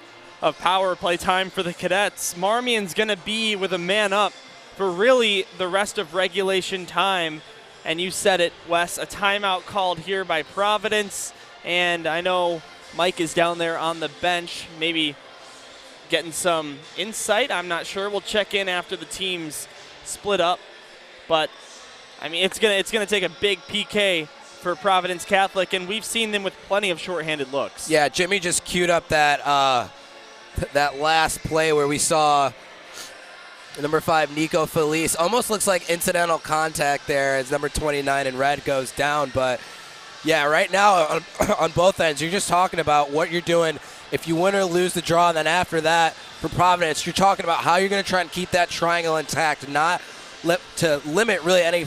Speaker 1: of power play time for the Cadets. Marmion's going to be with a man up for really the rest of regulation time. And you said it, Wes, a timeout called here by Providence. And I know Mike is down there on the bench, maybe getting some insight. I'm not sure. We'll check in after the teams split up. But, I mean, it's gonna take a big PK for Providence Catholic, and we've seen them with plenty of shorthanded looks.
Speaker 4: Yeah, Jimmy just queued up that last play where we saw number 5, Nico Felice. Almost looks like incidental contact there as number 29 in red goes down. But, yeah, right now on both ends, you're just talking about what you're doing if you win or lose the draw. And then after that, for Providence, you're talking about how you're going to try and keep that triangle intact and not to limit really any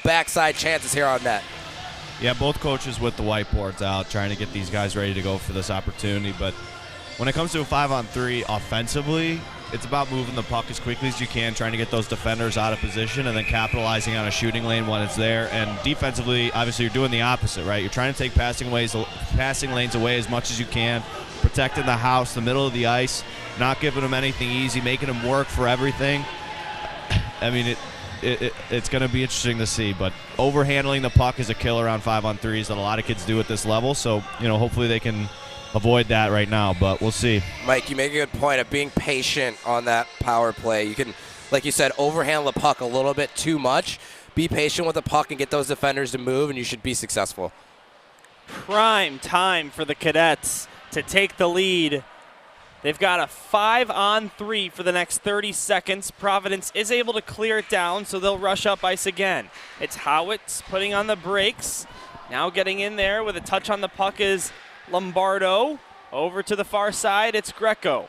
Speaker 4: backside chances here on net.
Speaker 2: Yeah, both coaches with the whiteboards out trying to get these guys ready to go for this opportunity. But when it comes to a 5-on-3 offensively, it's about moving the puck as quickly as you can, trying to get those defenders out of position, and then capitalizing on a shooting lane when it's there. And defensively, obviously, you're doing the opposite, right? You're trying to take passing lanes away as much as you can, protecting the house, the middle of the ice, not giving them anything easy, making them work for everything. I mean, it's going to be interesting to see. But overhandling the puck is a killer on 5-on-3s that a lot of kids do at this level. So, hopefully they can avoid that right now, but we'll see.
Speaker 4: Mike, you make a good point of being patient on that power play. You can, like you said, overhandle the puck a little bit too much. Be patient with the puck and get those defenders to move, and you should be successful.
Speaker 1: Prime time for the Cadets to take the lead. They've got a 5-on-3 for the next 30 seconds. Providence is able to clear it down, so they'll rush up ice again. It's Howitz putting on the brakes. Now getting in there with a touch on the puck is Lombardo. Over to the far side, it's Greco.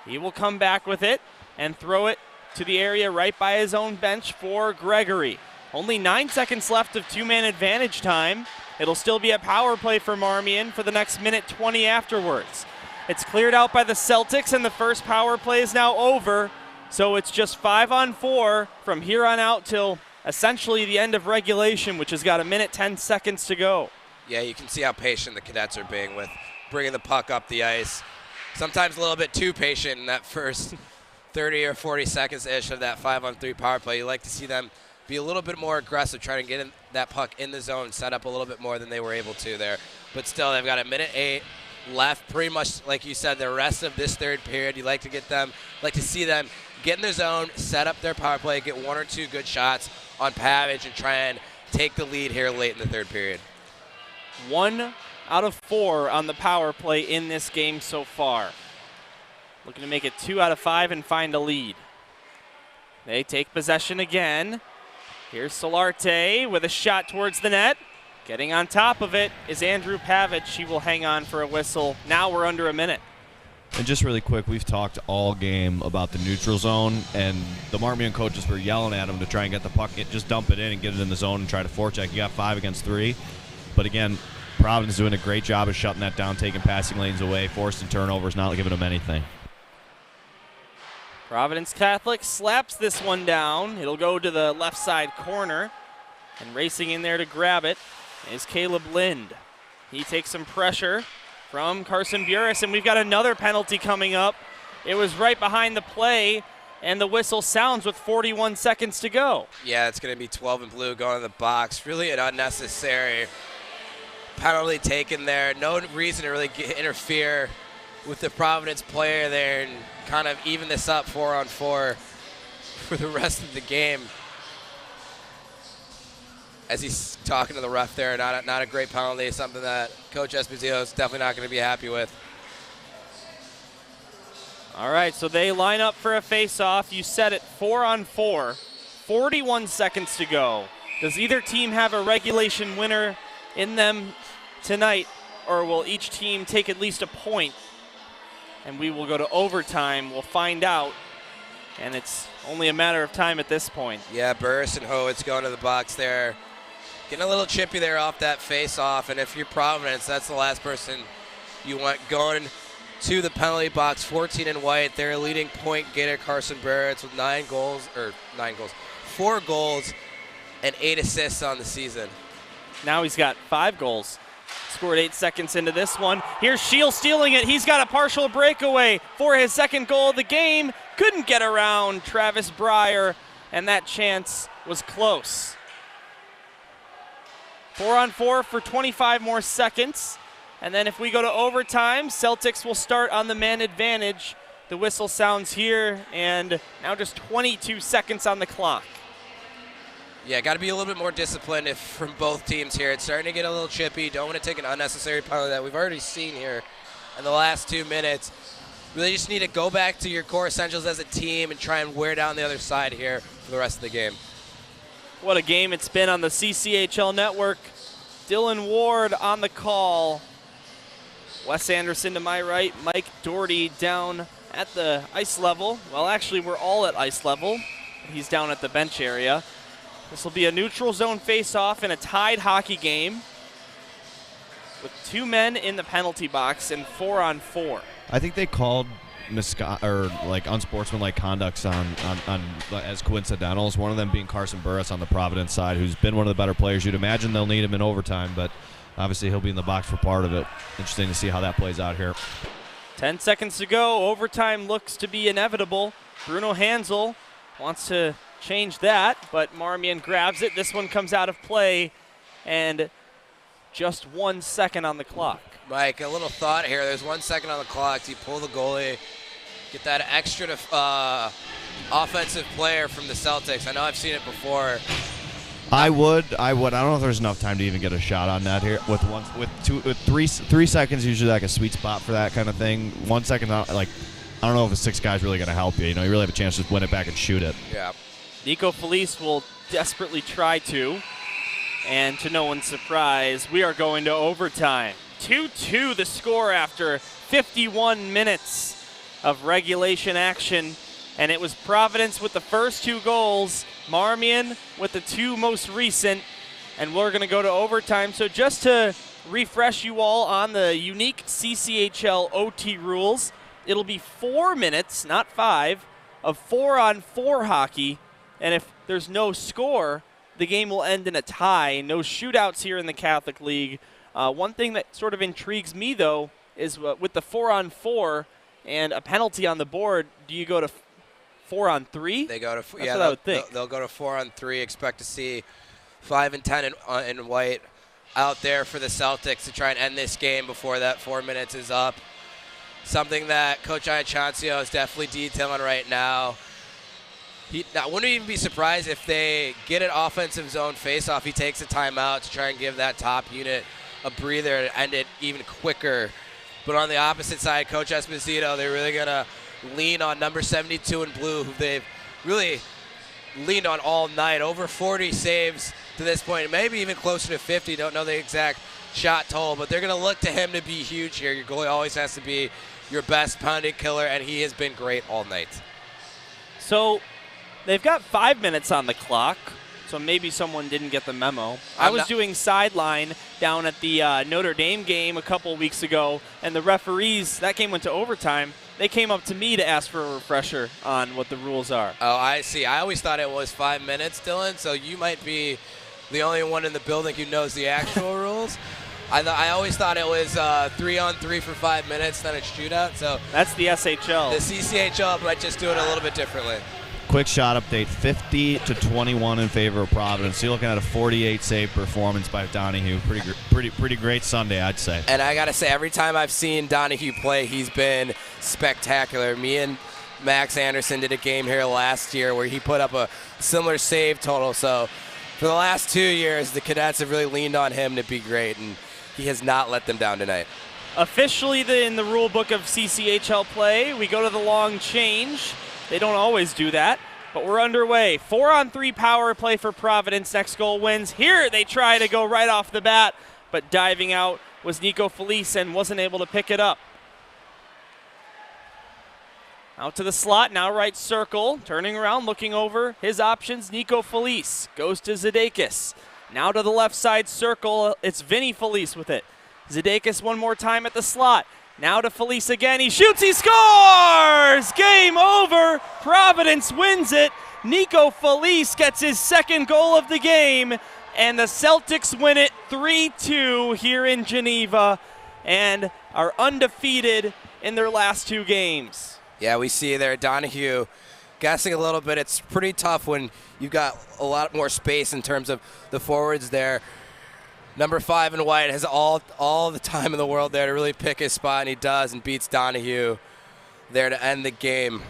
Speaker 1: He will come back with it and throw it to the area right by his own bench for Gregory. Only 9 seconds left of 2-man advantage time. It'll still be a power play for Marmion for the next minute 20 afterwards. It's cleared out by the Celtics, and the first power play is now over. So it's just 5-on-4 from here on out till essentially the end of regulation, which has got a minute 10 seconds to go.
Speaker 4: Yeah, you can see how patient the Cadets are being with bringing the puck up the ice. Sometimes a little bit too patient in that first 30 or 40 seconds-ish of that 5-on-3 power play. You like to see them be a little bit more aggressive, trying to get that puck in the zone, set up a little bit more than they were able to there. But still, they've got a minute 8 left. Pretty much, like you said, the rest of this third period, you like to see them get in the zone, set up their power play, get 1 or 2 good shots on Pavage, and try and take the lead here late in the third period.
Speaker 1: out of 4 on the power play in this game so far. Looking to make it 2 out of 5 and find a lead. They take possession again. Here's Solarte with a shot towards the net. Getting on top of it is Andrew Pavich. He will hang on for a whistle. Now we're under a minute.
Speaker 2: And just really quick, we've talked all game about the neutral zone, and the Marmion coaches were yelling at him to try and get the puck, just dump it in and get it in the zone and try to forecheck. You got 5 against 3. But again, Providence doing a great job of shutting that down, taking passing lanes away, forcing turnovers, not giving them anything.
Speaker 1: Providence Catholic slaps this one down. It'll go to the left side corner. And racing in there to grab it is Caleb Lind. He takes some pressure from Carson Burris, and we've got another penalty coming up. It was right behind the play, and the whistle sounds with 41 seconds to go.
Speaker 4: Yeah, it's going to be 12 and blue going to the box. Really an unnecessary penalty taken there. No reason to really interfere with the Providence player there and kind of even this up 4-on-4 for the rest of the game. As he's talking to the ref there, not a great penalty, something that Coach Esposito is definitely not going to be happy with.
Speaker 1: All right, so they line up for a face-off. You said it, 4-on-4, 41 seconds to go. Does either team have a regulation winner in them tonight, or will each team take at least a point? And we will go to overtime. We'll find out. And it's only a matter of time at this point.
Speaker 4: Yeah, Burris and Howitz going to the box there. Getting a little chippy there off that face-off. And if you're Providence, that's the last person you want going to the penalty box. 14 in white. Their leading point getter, Carson Burris, with 4 goals and 8 assists on the season.
Speaker 1: Now he's got 5 goals. Scored 8 seconds into this one. Here's Shield stealing it. He's got a partial breakaway for his second goal of the game. Couldn't get around Travis Breyer, and that chance was close. 4-on-4 for 25 more seconds. And then if we go to overtime, Celtics will start on the man advantage. The whistle sounds here, and now just 22 seconds on the clock.
Speaker 4: Yeah, got to be a little bit more disciplined from both teams here. It's starting to get a little chippy. Don't want to take an unnecessary penalty that we've already seen here in the last 2 minutes. Really just need to go back to your core essentials as a team and try and wear down the other side here for the rest of the game.
Speaker 1: What a game it's been on the CCHL network. Dylan Ward on the call. Wes Anderson to my right. Mike Doherty down at the ice level. Well, actually, we're all at ice level. He's down at the bench area. This will be a neutral zone face-off in a tied hockey game with 2 men in the penalty box and 4-on-4.
Speaker 2: I think they called unsportsmanlike conducts on as coincidentals. One of them being Carson Burris on the Providence side, who's been one of the better players. You'd imagine they'll need him in overtime, but obviously he'll be in the box for part of it. Interesting to see how that plays out here.
Speaker 1: 10 seconds to go. Overtime looks to be inevitable. Bruno Hansel wants to change that, but Marmion grabs it. This one comes out of play, and just 1 second on the clock.
Speaker 4: Mike, a little thought here. There's 1 second on the clock. Do you pull the goalie, get that extra offensive player from the Celtics? I know I've seen it before.
Speaker 2: I would. I don't know if there's enough time to even get a shot on that here. With 3 seconds, usually like a sweet spot for that kind of thing. 1 second, I don't know if a 6 guy's really going to help you. You know, you really have a chance to win it back and shoot it.
Speaker 4: Yeah.
Speaker 1: Nico Felice will desperately try to, and to no one's surprise, we are going to overtime. 2-2 the score after 51 minutes of regulation action, and it was Providence with the first 2 goals, Marmion with the 2 most recent, and we're going to go to overtime. So just to refresh you all on the unique CCHL OT rules, it'll be 4 minutes, not 5, of 4-on-4 hockey. And if there's no score, the game will end in a tie. No shootouts here in the Catholic League. One thing that sort of intrigues me, though, is with the 4-on-4 and a penalty on the board, do you go to 4-on-3?
Speaker 4: They go to
Speaker 1: That's what I would think.
Speaker 4: They'll go to 4-on-3. Expect to see 5 and 10 in white out there for the Celtics to try and end this game before that 4 minutes is up. Something that Coach Iachancio is definitely detailing right now. I wouldn't even be surprised if they get an offensive zone face-off. He takes a timeout to try and give that top unit a breather to end it even quicker. But on the opposite side, Coach Esposito, they're really going to lean on number 72 in blue, who they've really leaned on all night. Over 40 saves to this point, maybe even closer to 50. Don't know the exact shot total, but they're going to look to him to be huge here. Your goalie always has to be your best pounding killer, and he has been great all night.
Speaker 1: So they've got 5 minutes on the clock, so maybe someone didn't get the memo. I was doing sideline down at the Notre Dame game a couple weeks ago, and the referees, that game went to overtime. They came up to me to ask for a refresher on what the rules are.
Speaker 4: Oh, I see. I always thought it was 5 minutes, Dylan, so you might be the only one in the building who knows the actual rules. I always thought it was 3-on-3 for 5 minutes, then a shootout. So
Speaker 1: that's the SHL.
Speaker 4: The CCHL might just do it a little bit differently.
Speaker 2: Quick shot update, 50-21 in favor of Providence. So you're looking at a 48 save performance by Donahue. Pretty great Sunday, I'd say.
Speaker 4: And I gotta say, every time I've seen Donahue play, he's been spectacular. Me and Max Anderson did a game here last year where he put up a similar save total. So for the last 2 years, the Cadets have really leaned on him to be great, and he has not let them down tonight.
Speaker 1: Officially, in the rule book of CCHL play, we go to the long change. They don't always do that, but we're underway. 4-on-3 power play for Providence. Next goal wins. Here they try to go right off the bat, but diving out was Nico Felice and wasn't able to pick it up. Out to the slot, now right circle. Turning around, looking over his options. Nico Felice goes to Zidakis. Now to the left side circle. It's Vinny Felice with it. Zidakis one more time at the slot. Now to Felice again. He shoots, he scores! Game over. Providence wins it. Nico Felice gets his second goal of the game, and the Celtics win it 3-2 here in Geneva and are undefeated in their last 2 games.
Speaker 4: Yeah, we see there Donahue guessing a little bit. It's pretty tough when you've got a lot more space in terms of the forwards there. Number 5 in white has all the time in the world there to really pick his spot, and he does, and beats Donahue there to end the game.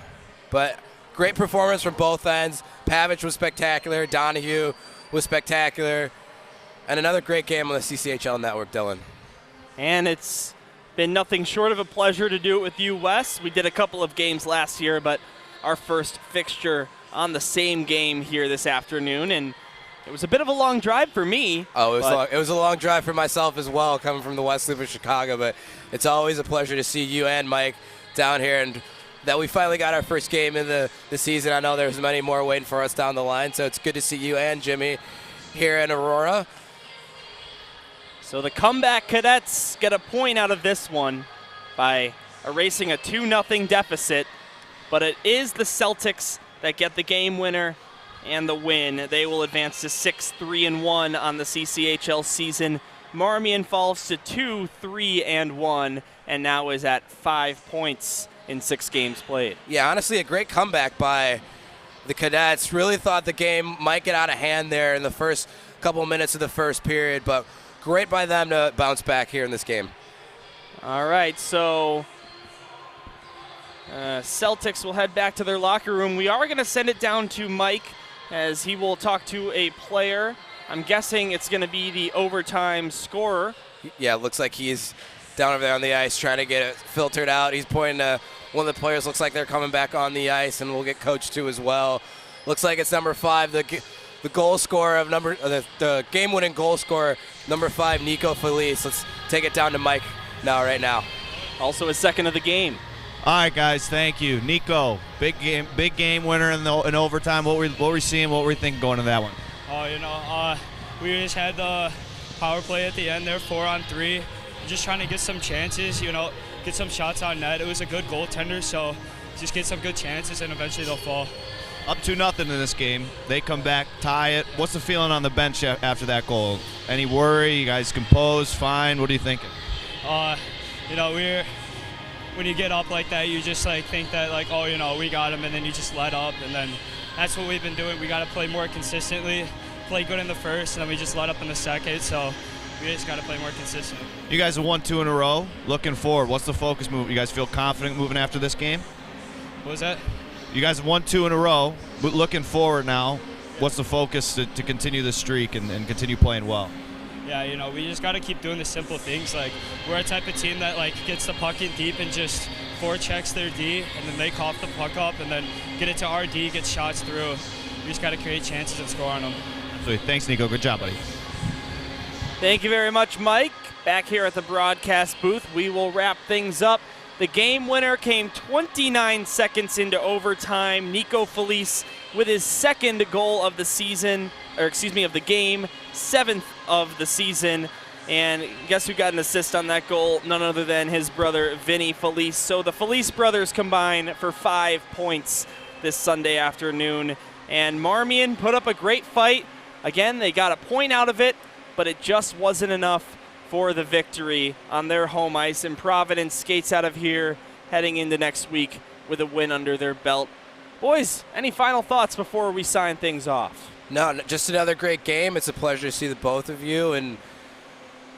Speaker 4: But great performance from both ends. Pavic was spectacular. Donahue was spectacular. And another great game on the CCHL network, Dylan.
Speaker 1: And it's been nothing short of a pleasure to do it with you, Wes. We did a couple of games last year, but our first fixture on the same game here this afternoon, and it was a bit of a long drive for me.
Speaker 4: Oh, it was a long drive for myself as well, coming from the West Loop of Chicago, but it's always a pleasure to see you and Mike down here, and that we finally got our first game in the season. I know there's many more waiting for us down the line, so it's good to see you and Jimmy here in Aurora.
Speaker 1: So the comeback Cadets get a point out of this one by erasing a 2-0 deficit, but it is the Celtics that get the game winner and the win. They will advance to 6-3-1 on the CCHL season. Marmion falls to 2-3-1 and now is at 5 points in 6 games played.
Speaker 4: Yeah, honestly, a great comeback by the Cadets. Really thought the game might get out of hand there in the first couple of minutes of the first period, but great by them to bounce back here in this game.
Speaker 1: All right, so Celtics will head back to their locker room. We are going to send it down to Mike as he will talk to a player. I'm guessing it's going to be the overtime scorer.
Speaker 4: Yeah, it looks like he's down over there on the ice trying to get it filtered out. He's pointing to one of the players. Looks like they're coming back on the ice, and we'll get coached to as well. Looks like it's number 5, the goal scorer of the game-winning goal scorer, number 5, Nico Felice. Let's take it down to Mike right now.
Speaker 1: Also his second of the game.
Speaker 2: All right, guys, thank you. Nico, big game winner in overtime. What were we seeing? What were we thinking going to that one?
Speaker 6: We just had the power play at the end there, 4-on-3. Just trying to get some chances, get some shots on net. It was a good goaltender, so just get some good chances, and eventually they'll fall.
Speaker 2: Up 2-0 in this game. They come back, tie it. What's the feeling on the bench after that goal? Any worry? You guys composed? Fine? What are you thinking?
Speaker 6: When you get up like that, you just think that we got him, and then you just let up, and then that's what we've been doing. We got to play more consistently, play good in the first, and then we just let up in the second. So we just got to play more consistent.
Speaker 2: You guys have won 2 in a row. Looking forward, what's the focus move? You guys feel confident moving after this game?
Speaker 6: What was that?
Speaker 2: You guys have won 2 in a row. But looking forward now, what's the focus to continue this streak and continue playing well?
Speaker 6: yeah, we just got to keep doing the simple things. Like, we're a type of team that, like, gets the puck in deep and just forechecks their D, and then they cough the puck up and then get it to our D, get shots through. We just got to create chances and score on them.
Speaker 2: Absolutely. Thanks, Nico. Good job, buddy.
Speaker 1: Thank you very much, Mike. Back here at the broadcast booth, we will wrap things up. The game winner came 29 seconds into overtime. Nico Felice with his second goal of the season, of the game, 7th of the season. And guess who got an assist on that goal? None other than his brother, Vinny Felice. So the Felice brothers combine for 5 points this Sunday afternoon. And Marmion put up a great fight. Again, they got a point out of it, but it just wasn't enough for the victory on their home ice. And Providence skates out of here heading into next week with a win under their belt. Boys, any final thoughts before we sign things off?
Speaker 4: No, just another great game. It's a pleasure to see the both of you, and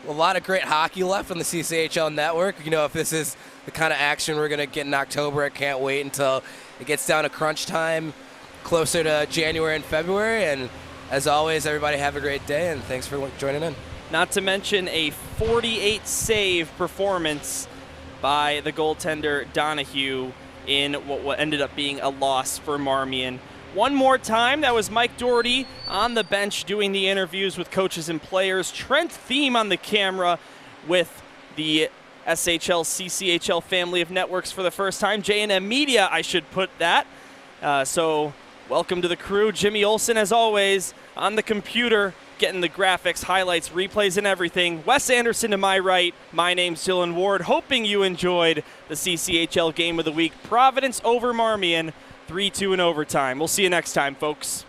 Speaker 4: a lot of great hockey left on the CCHL network. You know, if this is the kind of action we're going to get in October, I can't wait until it gets down to crunch time closer to January and February. And as always, everybody have a great day, and thanks for joining in.
Speaker 1: Not to mention a 48 save performance by the goaltender Donahue in what ended up being a loss for Marmion. One more time, that was Mike Doherty on the bench doing the interviews with coaches and players. Trent Thiem on the camera with the SHL CCHL family of networks for the first time. J&M Media, I should put that. So welcome to the crew. Jimmy Olsen, as always, on the computer, getting the graphics, highlights, replays, and everything. Wes Anderson to my right. My name's Dylan Ward. Hoping you enjoyed the CCHL Game of the Week. Providence over Marmion, 3-2 in overtime. We'll see you next time, folks.